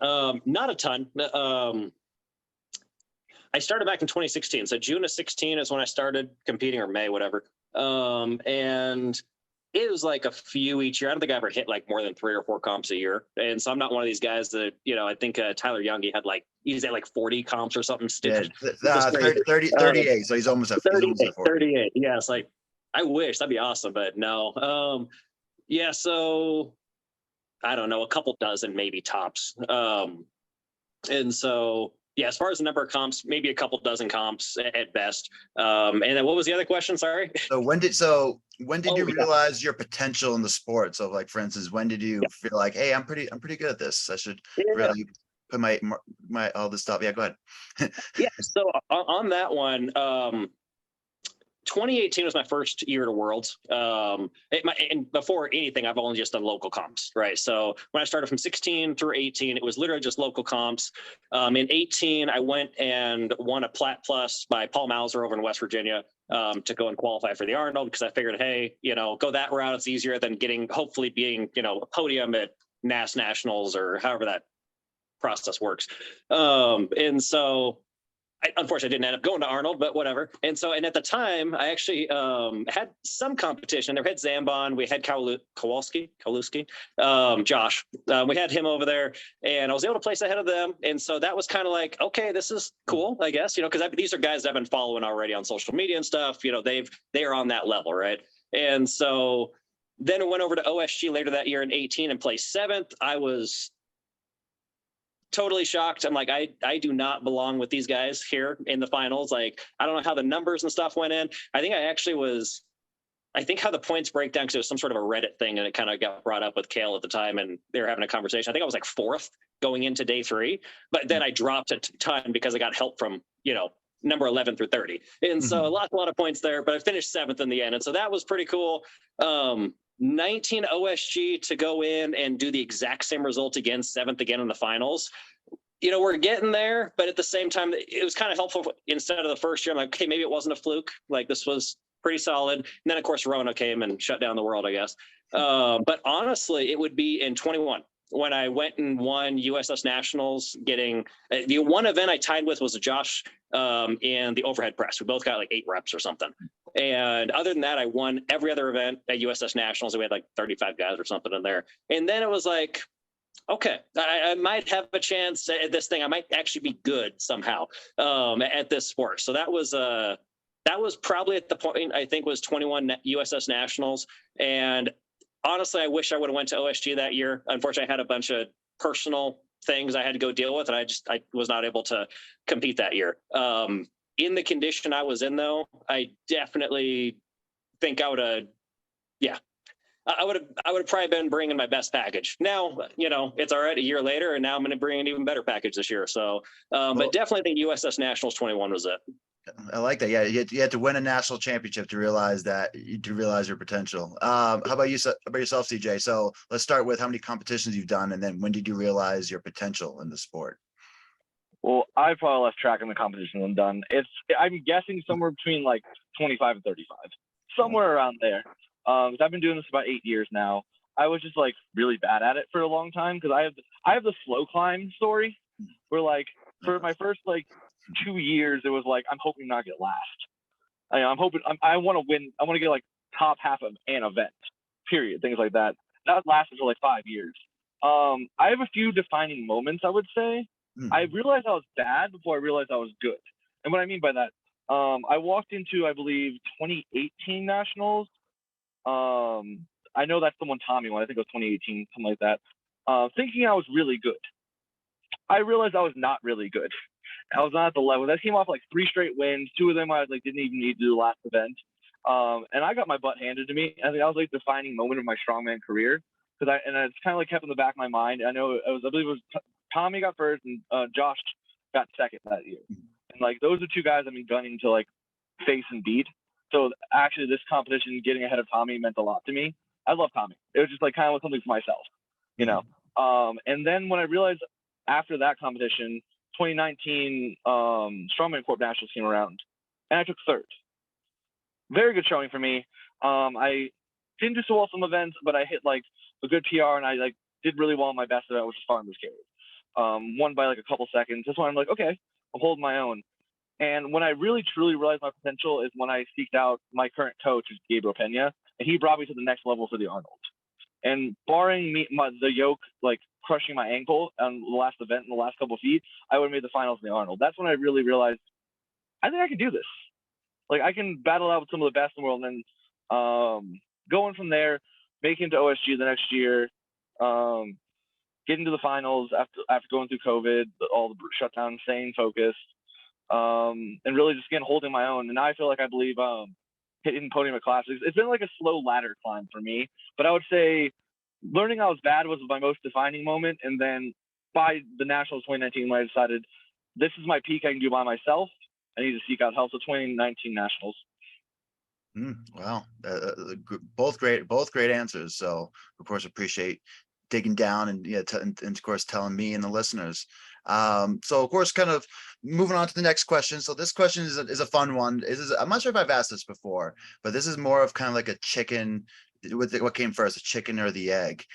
not a ton. I started back in 2016. So June of 16 is when I started competing, or May, whatever. And it was like a few each year. I don't think I ever hit like more than 3 or 4 comps a year. And so I'm not one of these guys that, I think Tyler Young, he's at like 40 comps or something stupid. Yeah, 38. So he's almost at 40. 38. Yeah, it's like, I wish that'd be awesome, but no. Yeah, so I don't know, a couple dozen maybe tops. And so, yeah, as far as the number of comps, maybe a couple dozen comps at best. And then what was the other question? Sorry. So when did you Yeah. realize your potential in the sport? So like, for instance, when did you Yeah. feel like, hey, I'm pretty good at this. I should Yeah. really put my all this stuff. Yeah, go ahead. Yeah. So on that one, 2018 was my first year at Worlds. And before anything, I've only just done local comps, right? So when I started from 16 through 18, it was literally just local comps. In 18, I went and won a Plat Plus by Paul Mauser over in West Virginia to go and qualify for the Arnold, because I figured, hey, go that route. It's easier than hopefully being, a podium at Nationals or however that process works. And so unfortunately, I didn't end up going to Arnold, but whatever. And at the time, I actually had some competition. There had Zambon, we had Kowalski, Josh. We had him over there, and I was able to place ahead of them. And so that was kind of like, okay, this is cool, I guess, because these are guys that I've been following already on social media and stuff. They are on that level, right? And so then it went over to OSG later that year in 18 and placed 7th. I was totally shocked. I'm like, I do not belong with these guys here in the finals. Like, I don't know how the numbers and stuff went in. I think how the points break down, because it was some sort of a Reddit thing, and it kind of got brought up with Kale at the time, and they were having a conversation. I think I was like 4th going into day 3, but then I dropped a ton because I got help from, number 11 through 30. And so a lot of points there, but I finished 7th in the end. And so that was pretty cool. 19 OSG to go in and do the exact same result again, 7th again in the finals. We're getting there, but at the same time, it was kind of helpful. Instead of the first year, I'm like, okay, maybe it wasn't a fluke. Like, this was pretty solid. And then, of course, Rona came and shut down the world, I guess. But honestly, it would be in 21 when I went and won USS Nationals, getting the one event I tied with was Josh in the overhead press. We both got like 8 reps or something. And other than that, I won every other event at USS Nationals. We had like 35 guys or something in there. And then it was like, okay, I might have a chance at this thing. I might actually be good somehow at this sport. So that was probably at the point, I think, was 21 USS Nationals. And honestly, I wish I would have went to OSG that year. Unfortunately, I had a bunch of personal things I had to go deal with, and I was not able to compete that year. In the condition I was in, though, I definitely think I would have, I would have probably been bringing my best package. Now, it's all right a year later, and now I'm going to bring an even better package this year. So, but definitely think USS Nationals 21 was it. I like that. Yeah, you had to win a national championship to realize your potential. How about yourself, CJ? So let's start with how many competitions you've done, and then when did you realize your potential in the sport? Well, I probably lost track of the competitions I'm done. I'm guessing somewhere between like 25 and 35, somewhere around there. Because I've been doing this about 8 years now. I was just like really bad at it for a long time, because I have the slow climb story, where like for my first like 2 years, it was like, I'm hoping not to get last. I'm hoping I want to win. I want to get like top half of an event, period. Things like that. That lasted for like 5 years. I have a few defining moments, I would say. I realized I was bad before I realized I was good. And what I mean by that, I walked into, I believe, 2018 Nationals. I know that's the one Tommy won. I think it was 2018, something like that. Thinking I was really good. I realized I was not really good. I was not at the level. That came off like 3 straight wins. 2 of them I like didn't even need to do the last event. And I got my butt handed to me. I think that was like the defining moment of my strongman career. And it's kind of like kept in the back of my mind. I know I believe it was Tommy got first and Josh got second that year. And like those are 2 guys I've been gunning to like face and beat. So actually this competition, getting ahead of Tommy, meant a lot to me. I love Tommy. It was just like kind of something for myself, And then when I realized after that competition, 2019 Strongman Corp Nationals came around, and I took 3rd. Very good showing for me. I didn't do so well some events, but I hit like a good PR, and I like did really well in my best event, which was Farmers Carry. Won by like a couple seconds. That's why I'm like, okay, I'm holding my own. And when I really truly realized my potential is when I seeked out my current coach, who's Gabriel Pena, and he brought me to the next level for the Arnold. And barring the yoke like crushing my ankle on the last event in the last couple of feet, I would have made the finals in the Arnold. That's when I really realized I think I can do this. Like I can battle out with some of the best in the world, and then going from there, making it to OSG the next year, Getting to the finals after going through COVID, all the shutdown, staying focused, and really just again holding my own. And now I feel like I believe hitting podium at classics. It's been like a slow ladder climb for me, but I would say learning I was bad was my most defining moment. And then by the Nationals 2019, when I decided this is my peak I can do by myself, I need to seek out help. So 2019 Nationals. Wow, both great answers. So of course appreciate digging down and and of course telling me and the listeners. So of course, kind of moving on to the next question. So this question is a fun one. I'm not sure if I've asked this before, but this is more of kind of like a chicken. What came first, the chicken or the egg?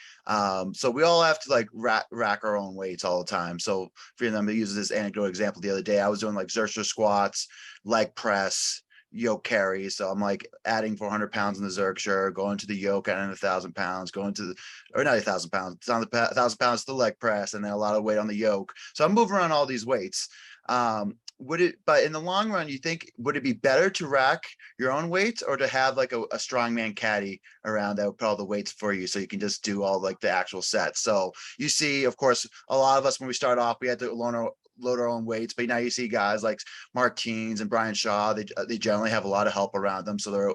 So we all have to like rack our own weights all the time. So for them to use this anecdotal example, the other day I was doing like Xerxes squats, leg press, yoke carry. So I'm like adding 400 pounds in the Xerxes, going to the yoke, adding 1,000 pounds, going to the, or not 1,000 pounds, it's on the 1,000 pounds to the leg press, and then a lot of weight on the yoke. So I'm moving around all these weights. But in the long run, you think, would it be better to rack your own weights or to have like a strongman caddy around that would put all the weights for you so you can just do all like the actual sets? So you see, of course, a lot of us, when we start off, we had to load our own weights, but now you see guys like Martins and Brian Shaw, they generally have a lot of help around them. So they're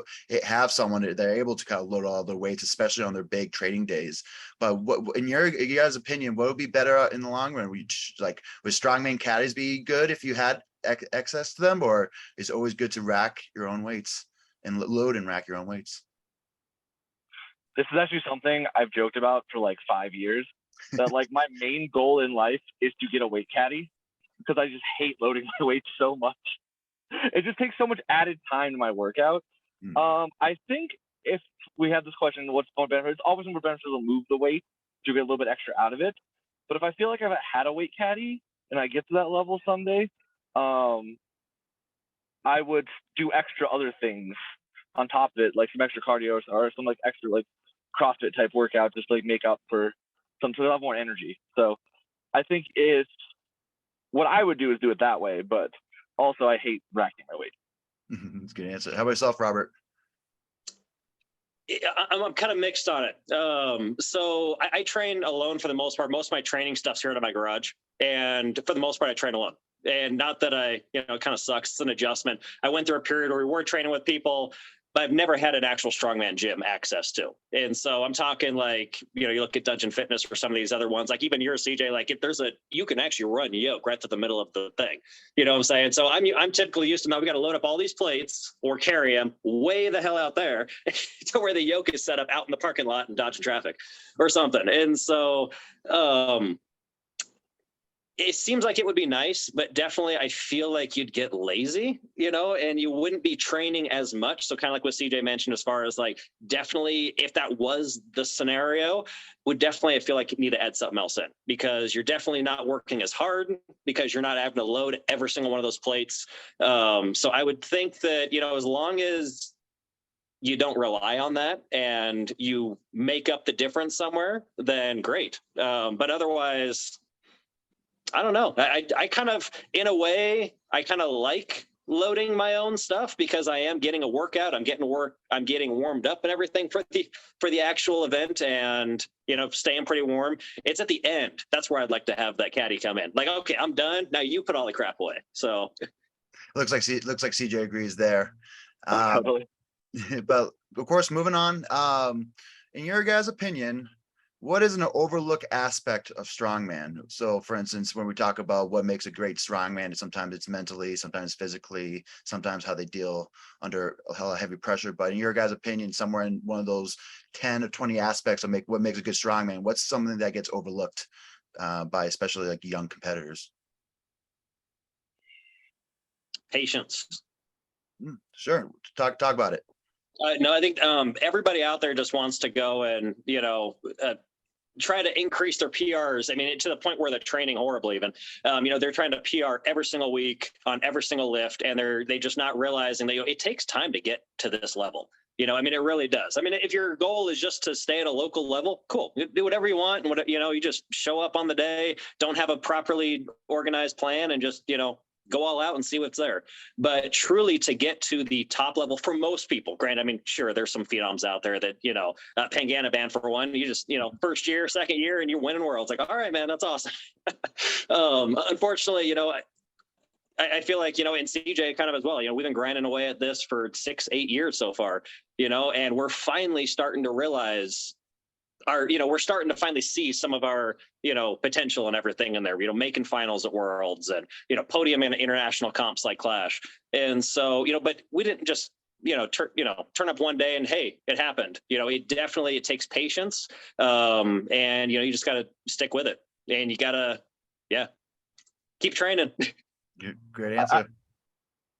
able to kind of load all their weights, especially on their big training days. But what, in your guys' opinion, what would be better in the long run? Would strongman caddies be good if you had access to them, or is it always good to rack your own weights and load and rack your own weights? This is actually something I've joked about for like 5 years, that like my main goal in life is to get a weight caddy, because I just hate loading my weight so much. It just takes so much added time to my workout. I think if we have this question, what's more beneficial? It's always more beneficial to move the weight to get a little bit extra out of it. But if I feel like I've had a weight caddy and I get to that level someday, I would do extra other things on top of it, like some extra cardio or some like extra like CrossFit type workout, just to like make up for some to have more energy. So I think what I would do is do it that way, but also I hate racking my weight. That's a good answer. How about yourself, Robert? I'm kind of mixed on it. So I train alone for the most part. Most of my training stuff's here in my garage, and for the most part, I train alone. And not that it kind of sucks. It's an adjustment. I went through a period where we were training with people, but I've never had an actual strongman gym access to. And so I'm talking like, you look at Dungeon Fitness for some of these other ones, like even yours, CJ, like if you can actually run yoke right to the middle of the thing. You know what I'm saying? So I'm typically used to, now we got to load up all these plates or carry them way the hell out there to where the yoke is set up out in the parking lot and dodging traffic or something. And so, it seems like it would be nice, but definitely I feel like you'd get lazy, and you wouldn't be training as much. So kind of like what CJ mentioned, as far as like, definitely if that was the scenario, I feel like you need to add something else in, because you're definitely not working as hard because you're not having to load every single one of those plates. So I would think that, as long as you don't rely on that and you make up the difference somewhere, then great. But otherwise, I don't know. I kind of, in a way, I kind of like loading my own stuff, because I am getting a workout. I'm getting warmed up and everything for the actual event, and staying pretty warm. It's at the end. That's where I'd like to have that caddy come in. Like, okay, I'm done. Now you put all the crap away. So looks like CJ agrees there. Totally. But of course, moving on. In your guys' opinion, what is an overlooked aspect of strongman? So for instance, when we talk about what makes a great strongman, sometimes it's mentally, sometimes physically, sometimes how they deal under heavy pressure. But in your guys' opinion, somewhere in one of those 10 or 20 aspects of what makes a good strongman, what's something that gets overlooked by especially like young competitors? Patience. Sure. Talk about it. No, I think everybody out there just wants to go and, try to increase their PRs. I mean, to the point where they're training horribly even. They're trying to PR every single week on every single lift, and they just not realizing it takes time to get to this level. It really does. I mean, if your goal is just to stay at a local level, cool. You do whatever you want, and you just show up on the day, don't have a properly organized plan, and just, go all out and see what's there. But truly to get to the top level for most people, granted, I mean, sure, there's some phenoms out there that, Pangana band for one, you just, first year, second year, and you're winning worlds. Like, all right, man, that's awesome. Unfortunately, I feel like, and CJ kind of as well, we've been grinding away at this for 6-8 years so far, and we're finally starting to realize we're starting to finally see some of our, potential and everything in there, making finals at Worlds and, podium in international comps like Clash. And so, but we didn't just, turn up one day and, hey, it happened. It takes patience. And, you just got to stick with it, and you got to, keep training. Great answer.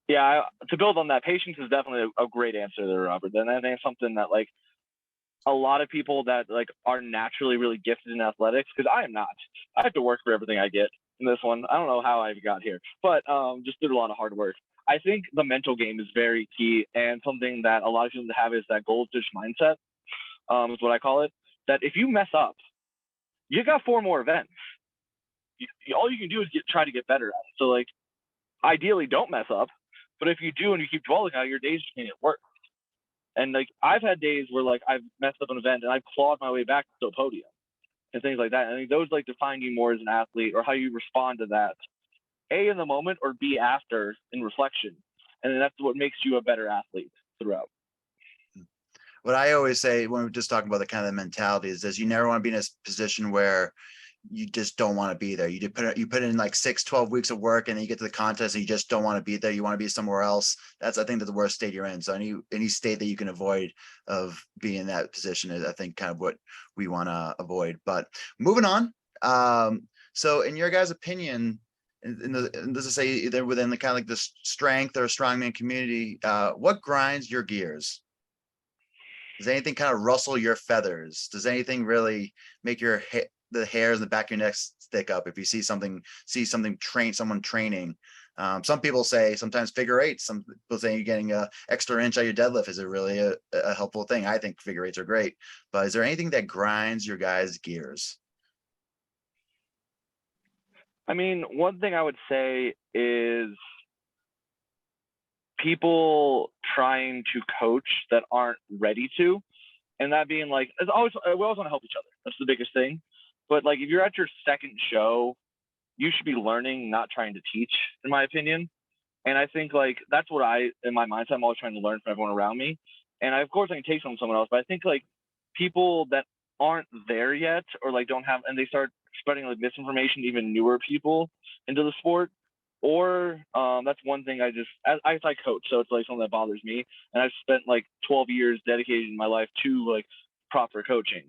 To build on that, patience is definitely a great answer there, Robert. And I think it's something that like a lot of people that like are naturally really gifted in athletics, because I am not. I have to work for everything I get in this one. I don't know how I got here, but just did a lot of hard work. I think the mental game is very key, and something that a lot of people have is that goldfish mindset, is what I call it. That if you mess up, you got 4 more events. All you can do is try to get better at it. So like, ideally, don't mess up. But if you do and you keep dwelling on it, your days just can't get worse. And like, I've had days where like I've messed up an event and I've clawed my way back to a podium and things like that. I think those like define you more as an athlete, or how you respond to that, A, in the moment, or B, after in reflection. And then that's what makes you a better athlete throughout. What I always say when we're just talking about the kind of mentality is you never want to be in a position where you just don't want to be there. You put in like 6-12 weeks of work, and then you get to the contest and you just don't want to be there. You want to be somewhere else. I think, that's the worst state you're in. So any state that you can avoid of being in that position is, I think, kind of what we want to avoid. But moving on. So in your guys' opinion, and this is say either within the kind of like the strength or strongman community, what grinds your gears? Does anything kind of rustle your feathers? Does anything really make the hairs in the back of your neck stick up if you see someone training? Some people say sometimes figure eights. Some people say you're getting an extra inch out your deadlift is really a helpful thing. I think figure eights are great, but is there anything that grinds your guys' gears? I mean, one thing I would say is people trying to coach that aren't ready to, and that being like, we always want to help each other. That's the biggest thing. But like, if you're at your second show, you should be learning, not trying to teach, in my opinion. And I think like that's what in my mindset, I'm always trying to learn from everyone around me. And of course I can take from someone else, but I think like people that aren't there yet, or like don't have, and they start spreading like misinformation, even newer people into the sport, or that's one thing I coach. So it's like something that bothers me. And I've spent like 12 years dedicating my life to like proper coaching.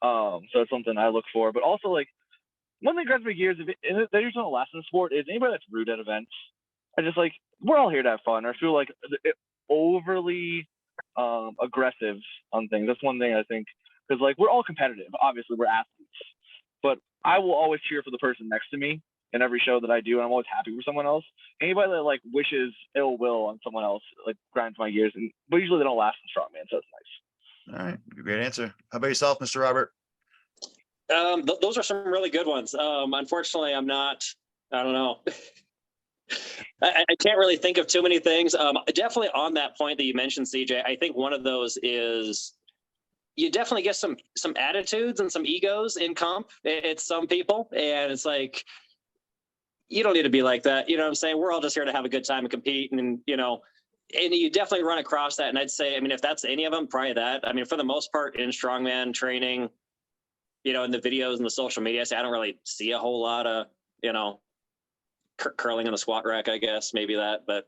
So it's something I look for. But also, like, one thing that grinds my gears, that usually don't last in the sport, is anybody that's rude at events. I just like, we're all here to have fun. I feel like overly aggressive on things. That's one thing I think, because like, we're all competitive. Obviously, we're athletes. But I will always cheer for the person next to me in every show that I do, and I'm always happy for someone else. Anybody that like wishes ill will on someone else like grinds my gears, but usually they don't last in strongman, so it's nice. All right, great answer. How about yourself, Mr. Robert? Those are some really good ones. Unfortunately, I don't know. I can't really think of too many things. Definitely on that point that you mentioned, CJ, I think one of those is you definitely get some attitudes and some egos in comp. It's some people, and it's like, you don't need to be like that. You know what I'm saying? We're all just here to have a good time and compete, and and you definitely run across that. And I'd say, I mean, if that's any of them, probably that. I mean, for the most part in strongman training, in the videos and the social media, I don't really see a whole lot of, curling on a squat rack, I guess, maybe that, but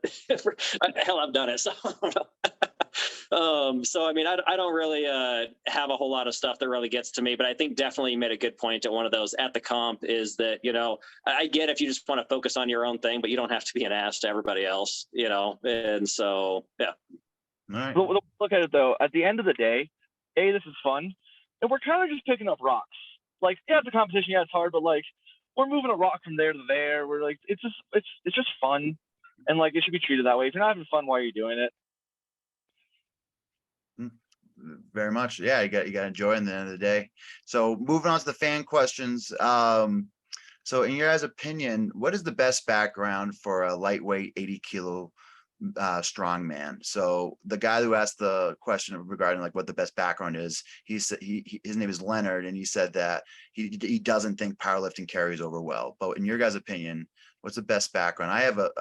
hell, I've done it. So I don't know. So, I mean, I don't really have a whole lot of stuff that really gets to me, but I think definitely you made a good point at one of those at the comp is that, I get if you just want to focus on your own thing, but you don't have to be an ass to everybody else, and so, yeah. All right. Look at it though. At the end of the day, this is fun. And we're kind of just picking up rocks. Like, yeah, it's a competition. Yeah, it's hard, but like, we're moving a rock from there to there. We're like, it's just fun, and like, it should be treated that way. If you're not having fun, why are you doing it? Very much, yeah. You got to enjoy it in the end of the day. So moving on to the fan questions. So in your guys' opinion, what is the best background for a lightweight 80 kilo strongman? So the guy who asked the question regarding like what the best background is, he said his name is Leonard, and he said that he doesn't think powerlifting carries over well. But in your guys' opinion, what's the best background? I have a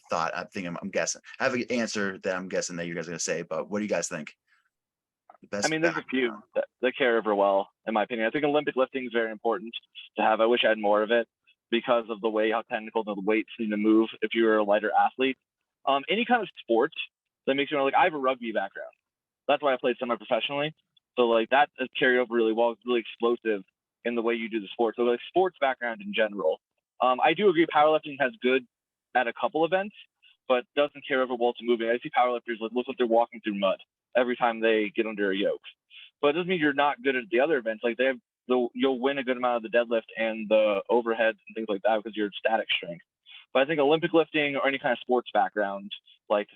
thought. I'm guessing. I have an answer that I'm guessing that you guys are gonna say. But what do you guys think? The I best mean, there's a few that carry over well, in my opinion. I think Olympic lifting is very important to have. I wish I had more of it because of the way how technical the weights need to move if you're a lighter athlete. Any kind of sport that makes you like, I have a rugby background. That's why I played semi-professionally. So like that has carried over really well. It's really explosive in the way you do the sport. So like sports background in general. I do agree powerlifting has good at a couple events, but doesn't carry over well to moving. I see powerlifters like look like they're walking through mud every time they get under a yoke. But it doesn't mean you're not good at the other events. Like you'll win a good amount of the deadlift and the overheads and things like that because you're static strength. But I think Olympic lifting or any kind of sports background, like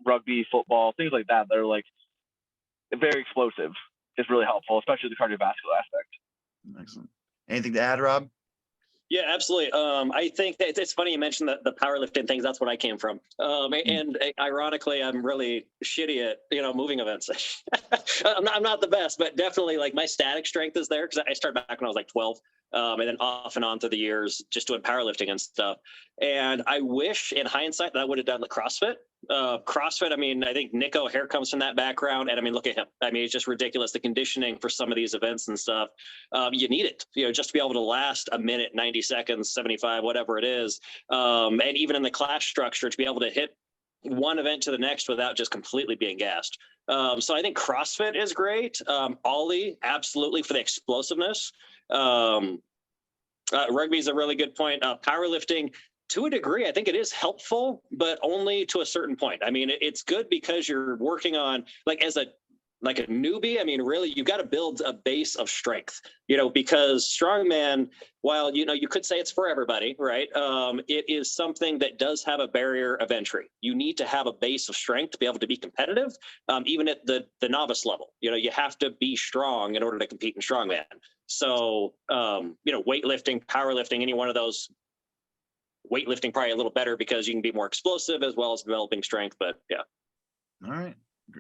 rugby, football, things like that, that are like very explosive is really helpful, especially the cardiovascular aspect. Excellent. Anything to add, Rob? Yeah, absolutely. I think that it's funny you mentioned the powerlifting things. That's what I came from. And ironically, I'm really shitty at, moving events. I'm not the best, but definitely like my static strength is there because I started back when I was like 12. And then off and on through the years, just doing powerlifting and stuff. And I wish in hindsight that I would have done the CrossFit. CrossFit, I mean, I think Nick O'Hare comes from that background. And I mean, look at him. I mean, it's just ridiculous. The conditioning for some of these events and stuff, you need it, just to be able to last a minute, 90 seconds, 75, whatever it is. And even in the class structure, to be able to hit one event to the next without just completely being gassed. So I think CrossFit is great. Ollie, absolutely, for the explosiveness. Rugby is a really good point. Powerlifting, to a degree, I think it is helpful, but only to a certain point. I mean, it's good because you're working on like a newbie. I mean, really, you've got to build a base of strength, because strongman, while, you could say it's for everybody, right? It is something that does have a barrier of entry. You need to have a base of strength to be able to be competitive, even at the novice level. You have to be strong in order to compete in strongman. So, weightlifting, powerlifting, any one of those, weightlifting probably a little better because you can be more explosive as well as developing strength. But yeah. All right.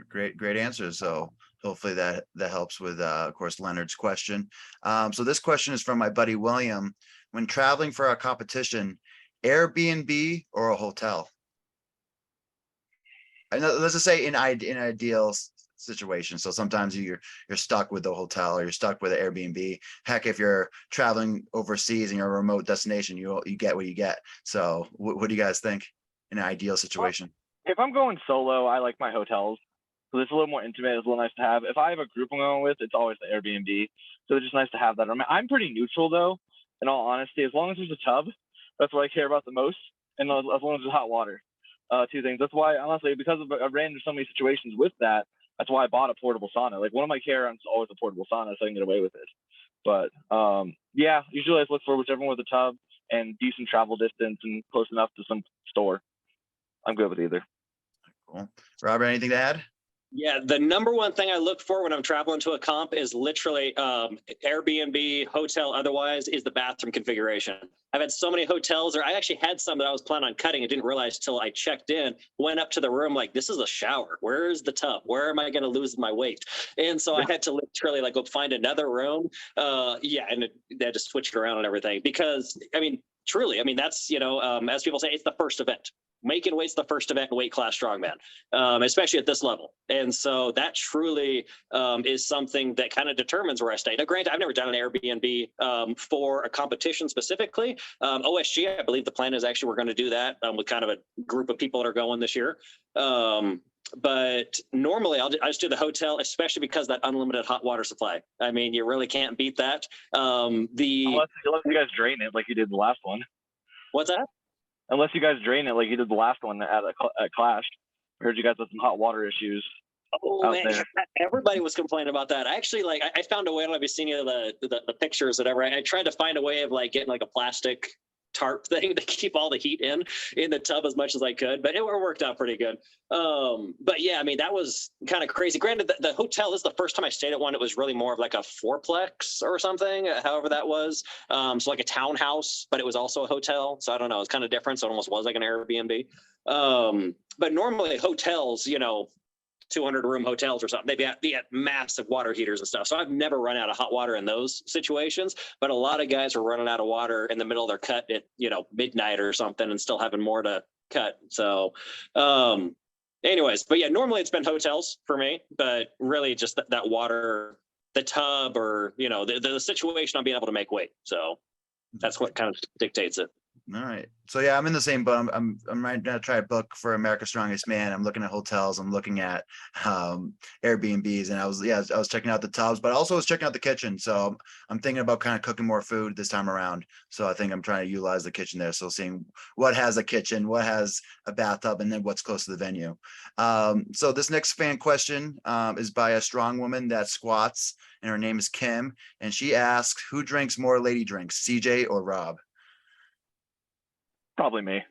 Great answers. So hopefully that helps with, of course, Leonard's question. So this question is from my buddy William. When traveling for a competition, Airbnb or a hotel? I know, let's just say in ideal situation. So sometimes you're stuck with the hotel or you're stuck with an Airbnb. Heck, if you're traveling overseas and you're a remote destination, you get what you get. So what do you guys think in an ideal situation? Well, if I'm going solo, I like my hotels. So it's a little more intimate. It's a little nice to have. If I have a group I'm going with, it's always the Airbnb. So it's just nice to have that. I'm pretty neutral though, in all honesty. As long as there's a tub, that's what I care about the most. And as long as there's hot water, two things. That's why, honestly, because I've ran into so many situations with that, that's why I bought a portable sauna. Like one of my carry-ons is always a portable sauna, so I can get away with it. But yeah, usually I look for whichever one with a tub and decent travel distance and close enough to some store. I'm good with either. Cool. Robert, anything to add? Yeah, the number one thing I look for when I'm traveling to a comp is literally Airbnb, hotel, otherwise, is the bathroom configuration. I've had so many hotels, or I actually had some that I was planning on cutting and didn't realize till I checked in, went up to the room, like, this is a shower. Where's the tub? Where am I going to lose my weight? And so I had to literally like go find another room. And they had to switch it around and everything because, I mean, truly, I mean, that's, as people say, it's the first event. Making weight's the first event in weight class strongman, especially at this level. And so that truly is something that kind of determines where I stay. Now, granted, I've never done an Airbnb for a competition specifically. OSG, I believe the plan is actually we're going to do that with kind of a group of people that are going this year. But normally I'll just do the hotel, especially because that unlimited hot water supply. I mean, you really can't beat that. Unless you guys drain it like you did the last one. What's that? Unless you guys drain it like you did the last one at Clash. I heard you guys had some hot water issues. Oh man, everybody was complaining about that. Actually, like I found a way. I don't know if you've seen the pictures, whatever. I tried to find a way of like getting like a plastic tarp thing to keep all the heat in the tub as much as I could, but it worked out pretty good. But yeah, I mean, that was kind of crazy. Granted, the hotel, this is the first time I stayed at one. It was really more of like a fourplex or something, however that was. So like a townhouse, but it was also a hotel. So I don't know, it's kind of different. So it almost was like an Airbnb. But normally hotels, 200-room hotels or something, they had massive water heaters and stuff. So I've never run out of hot water in those situations, but a lot of guys are running out of water in the middle of their cut at, midnight or something and still having more to cut. So, anyways, but yeah, normally it's been hotels for me, but really just that water, the tub, or, the situation on being able to make weight. So that's what kind of dictates it. All right. So yeah, I'm in the same boat. I'm right now trying to book for America's Strongest Man. I'm looking at hotels. I'm looking at Airbnbs, and I was checking out the tubs, but also was checking out the kitchen. So I'm thinking about kind of cooking more food this time around. So I think I'm trying to utilize the kitchen there. So seeing what has a kitchen, what has a bathtub, and then what's close to the venue. So this next fan question is by a strong woman that squats, and her name is Kim, and she asks, who drinks more lady drinks, CJ or Rob? Probably me.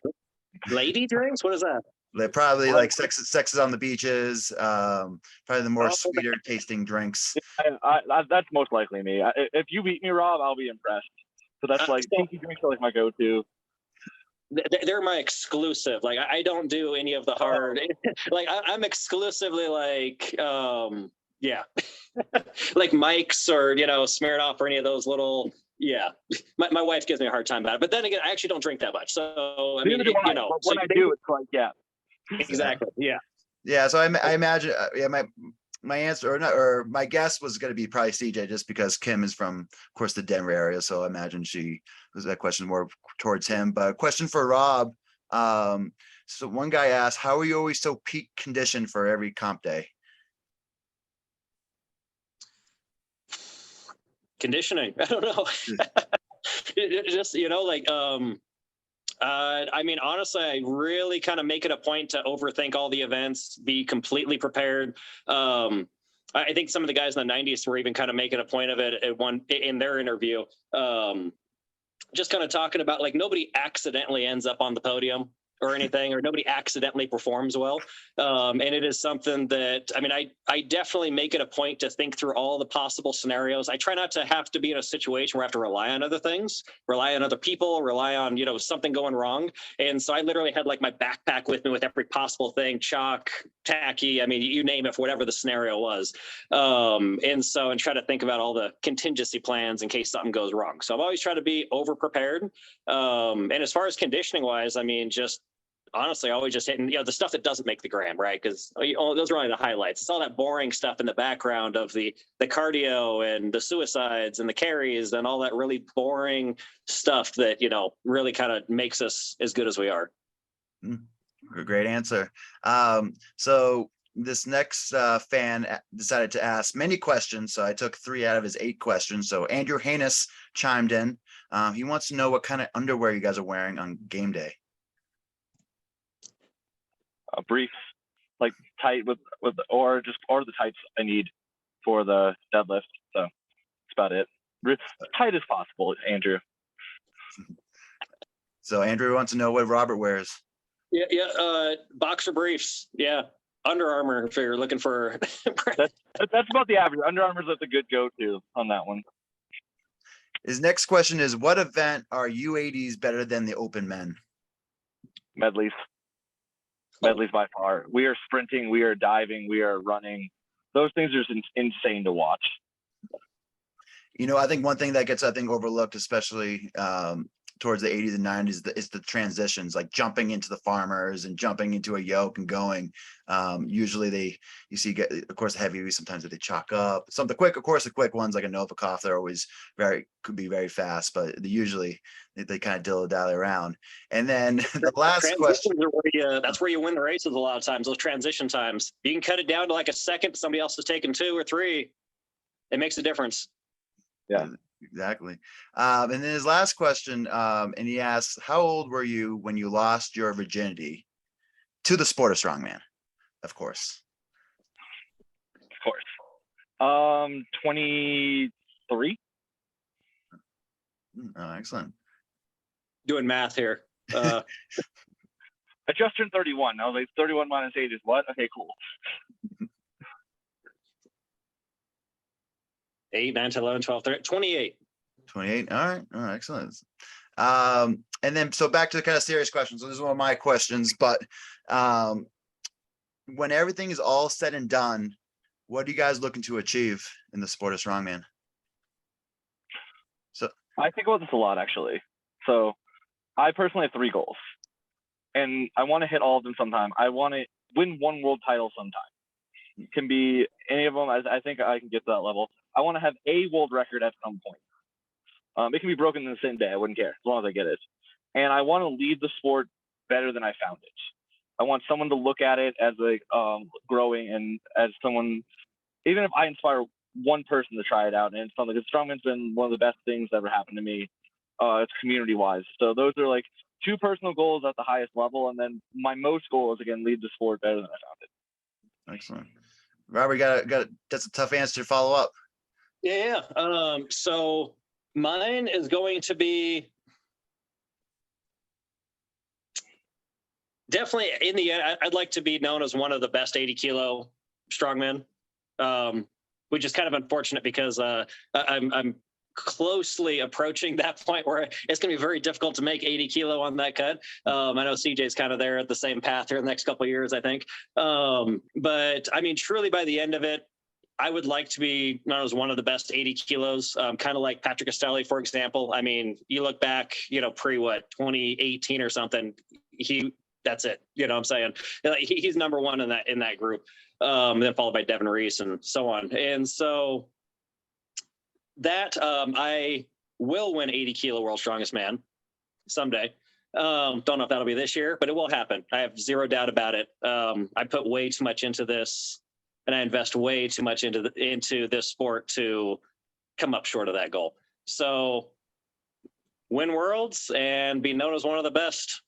Lady drinks? What is that? They probably like sexes on the beaches, probably the more sweeter tasting drinks. That's most likely me. If you beat me, Rob, I'll be impressed. So that's like pinky drinks are like my go-to. They're my exclusive. Like I don't do any of the hard. Like I'm exclusively like like Mike's or Smirnoff or any of those little. Yeah, my wife gives me a hard time about it, but then again, I actually don't drink that much. So I mean, when I do, it's like exactly, yeah. So I imagine, my answer or my guess was going to be probably CJ, just because Kim is from, of course, the Denver area. So I imagine that question more towards him. But question for Rob. So one guy asked, "How are you always so peak conditioned for every comp day?" Conditioning. I don't know. Just I mean, honestly, I really kind of make it a point to overthink all the events, be completely prepared. I think some of the guys in the 90s were even kind of making a point of it in their interview. Just kind of talking about like nobody accidentally ends up on the podium or anything, or nobody accidentally performs well. And it is something that, I mean, I definitely make it a point to think through all the possible scenarios. I try not to have to be in a situation where I have to rely on other things, rely on other people, rely on, something going wrong. And so I literally had like my backpack with me with every possible thing, chalk, tacky, I mean, you name it, for whatever the scenario was. And try to think about all the contingency plans in case something goes wrong. So I've always tried to be over prepared. And as far as conditioning wise, I mean, just honestly, always just hitting, the stuff that doesn't make the gram, right? Because those are only the highlights. It's all that boring stuff in the background of the cardio and the suicides and the carries and all that really boring stuff that, really kind of makes us as good as we are. Great answer. So this next fan decided to ask many questions. So I took 3 out of his 8 questions. So Andrew Hanus chimed in. He wants to know what kind of underwear you guys are wearing on game day. Briefs, like tight or the tights I need for the deadlift. So that's about it. Tight as possible, Andrew. So Andrew wants to know what Robert wears. Yeah. Boxer briefs. Yeah. Under Armour, if you're looking for. that's about the average. Under Armour's a good go-to on that one. His next question is, what event are U80s better than the open men? Medleys. Medleys by far. We are sprinting, we are diving, we are running. Those things are insane to watch. I think one thing that gets, overlooked, especially towards the 80s and 90s, is the transitions, like jumping into the farmers and jumping into a yoke and going. Usually you see, of course, the heavy, sometimes they chalk up. Some the quick ones like a Novikov, they're always could be very fast, but usually they kind of dilly-dally around. And then the last question. That's where you win the races a lot of times, those transition times. You can cut it down to like a second, somebody else is taking 2 or 3. It makes a difference. Yeah. Exactly. And then his last question, and he asks, how old were you when you lost your virginity to the sport of strongman? Of course. 23. Oh, excellent. doing math here. I just turned 31. I was like, 31 minus 8 is what? Okay, cool. 8, 9, 10, 11, 12, 13, 28. 28. All right. All right. Excellent. And then, so back to the kind of serious questions. So this is one of my questions, but when everything is all said and done, what are you guys looking to achieve in the sport of strongman? So I think about this a lot, actually. So I personally have 3 goals, and I want to hit all of them sometime. I want to win 1 world title sometime. It can be any of them. I think I can get to that level. I want to have a world record at some point. It can be broken in the same day. I wouldn't care as long as I get it. And I want to lead the sport better than I found it. I want someone to look at it as like growing, and as someone, even if I inspire one person to try it out, and it's something, because strongman's been one of the best things that ever happened to me. It's community wise. So those are like 2 personal goals at the highest level, and then my most goal is, again, lead the sport better than I found it. excellent. Robert, got that's a tough answer to follow up. Yeah. So mine is going to be definitely, in the end, I'd like to be known as one of the best 80 kilo strongmen, which is kind of unfortunate because I'm closely approaching that point where it's going to be very difficult to make 80 kilo on that cut. I know CJ's kind of there at the same path here in the next couple of years, I think. But I mean, truly by the end of it, I would like to be known as one of the best 80 kilos, kind of like Patrick Castelli, for example. I mean, you look back, pre 2018 or something, that's it. You know what I'm saying? He's number one in that group, then followed by Devin Reese and so on. And so that I will win 80 kilo world's strongest man someday. Don't know if that'll be this year, but it will happen. I have zero doubt about it. I put way too much into this, and I invest way too much into this sport to come up short of that goal. So win worlds and be known as one of the best.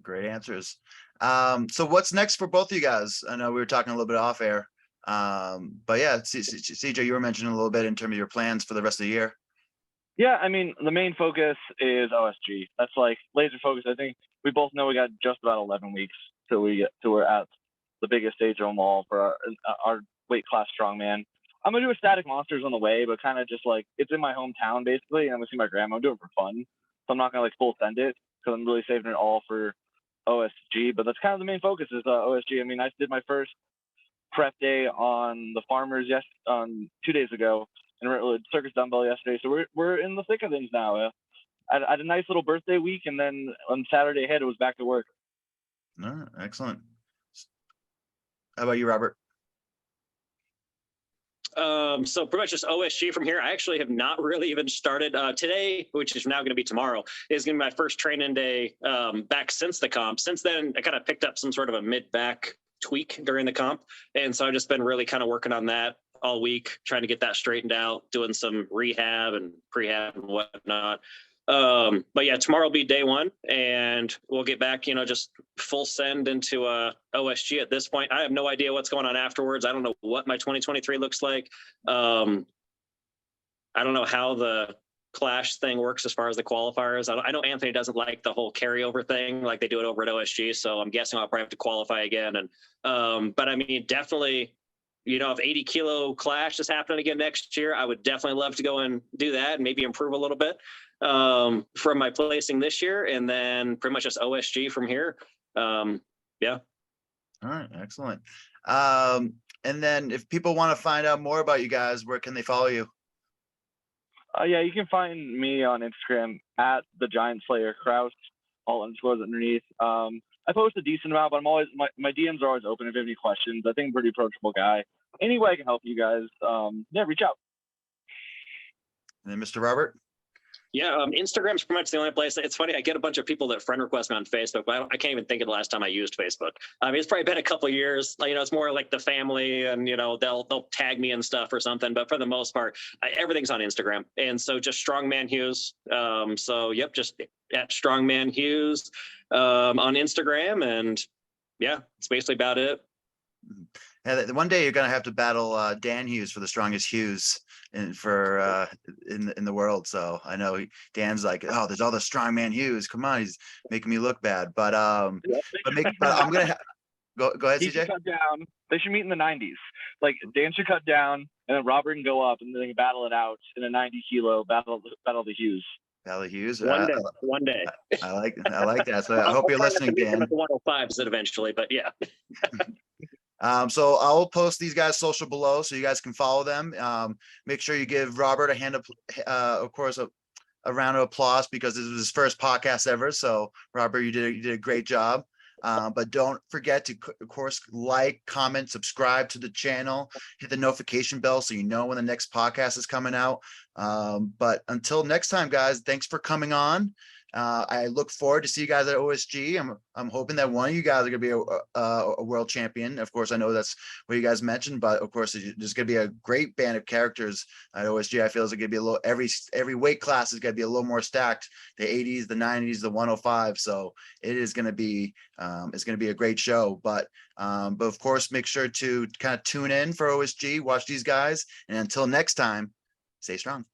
Great answers. So what's next for both of you guys? I know we were talking a little bit off air. But yeah, CJ, you were mentioning a little bit in terms of your plans for the rest of the year. Yeah, I mean, the main focus is OSG. That's like laser focus. I think we both know we got just about 11 weeks till we're at the biggest stage of them all for our weight class strongman. I'm gonna do a static monsters on the way, but kind of just like, it's in my hometown basically, and I'm gonna see my grandma. I'm doing it for fun, so I'm not gonna like full send it because I'm really saving it all for OSG. But that's kind of the main focus is OSG. I mean, I did my first prep day on the Farmers 2 days ago, and we're at Circus Dumbbell yesterday. So we're in the thick of things now. I had a nice little birthday week, and then on Saturday ahead, it was back to work. All right, excellent. How about you, Robert? So pretty much just OSG from here. I actually have not really even started today, which is now going to be tomorrow, is going to be my first training day back since the comp. Since then, I kind of picked up some sort of a mid-back tweak during the comp. And so I've just been really kind of working on that all week, trying to get that straightened out, doing some rehab and prehab and whatnot. But yeah, tomorrow will be day 1, and we'll get back, just full send into OSG at this point. I have no idea what's going on afterwards. I don't know what my 2023 looks like. I don't know how the Clash thing works as far as the qualifiers. I know Anthony doesn't like the whole carryover thing, like they do it over at OSG. So I'm guessing I'll probably have to qualify again. And, but I mean, definitely, if 80 kilo Clash is happening again next year, I would definitely love to go and do that and maybe improve a little bit from my placing this year, and then pretty much just OSG from here. Yeah. All right, excellent. And then if people want to find out more about you guys, where can they follow you? Yeah, you can find me on Instagram at the Giant Slayer Krause, all underscores underneath. I post a decent amount, but I'm always my DMs are always open if you have any questions. I think I'm a pretty approachable guy. Any way I can help you guys, reach out. And then Mr. Robert? Yeah, Instagram's pretty much the only place. It's funny, I get a bunch of people that friend request me on Facebook, but I can't even think of the last time I used Facebook. I mean, it's probably been a couple of years. It's more like the family, and they'll tag me and stuff or something. But for the most part, everything's on Instagram, and so just Strongman Hughes. So yep, just at Strongman Hughes on Instagram, and yeah, it's basically about it. Yeah, one day you're gonna have to battle Dan Hughes for the strongest Hughes. in the world. So I know Dan's like, oh, there's all the strongman Hughes. Come on, he's making me look bad. But I'm gonna go ahead, He should CJ. cut down. They should meet in the 90s. Like Dan should cut down, and then Robert can go up, and then they can battle it out in a 90 kilo battle the Hughes. Valley Hughes. One day. I like that. So I hope you're listening, Dan. The 105s eventually, but yeah. So I'll post these guys' social below so you guys can follow them. Make sure you give Robert a hand up, of course, a round of applause because this was his first podcast ever. So Robert, you did a great job. But don't forget to, of course, like, comment, subscribe to the channel, hit the notification bell so you know when the next podcast is coming out. But until next time, guys, thanks for coming on. I look forward to see you guys at OSG. I'm hoping that one of you guys are going to be a world champion. Of course, I know that's what you guys mentioned, but of course, there's going to be a great band of characters at OSG. I feel it's going to be a little, every weight class is going to be a little more stacked. The 80s, the 90s, the 105. So it is going to be a great show. But of course, make sure to kind of tune in for OSG, watch these guys, and until next time, stay strong.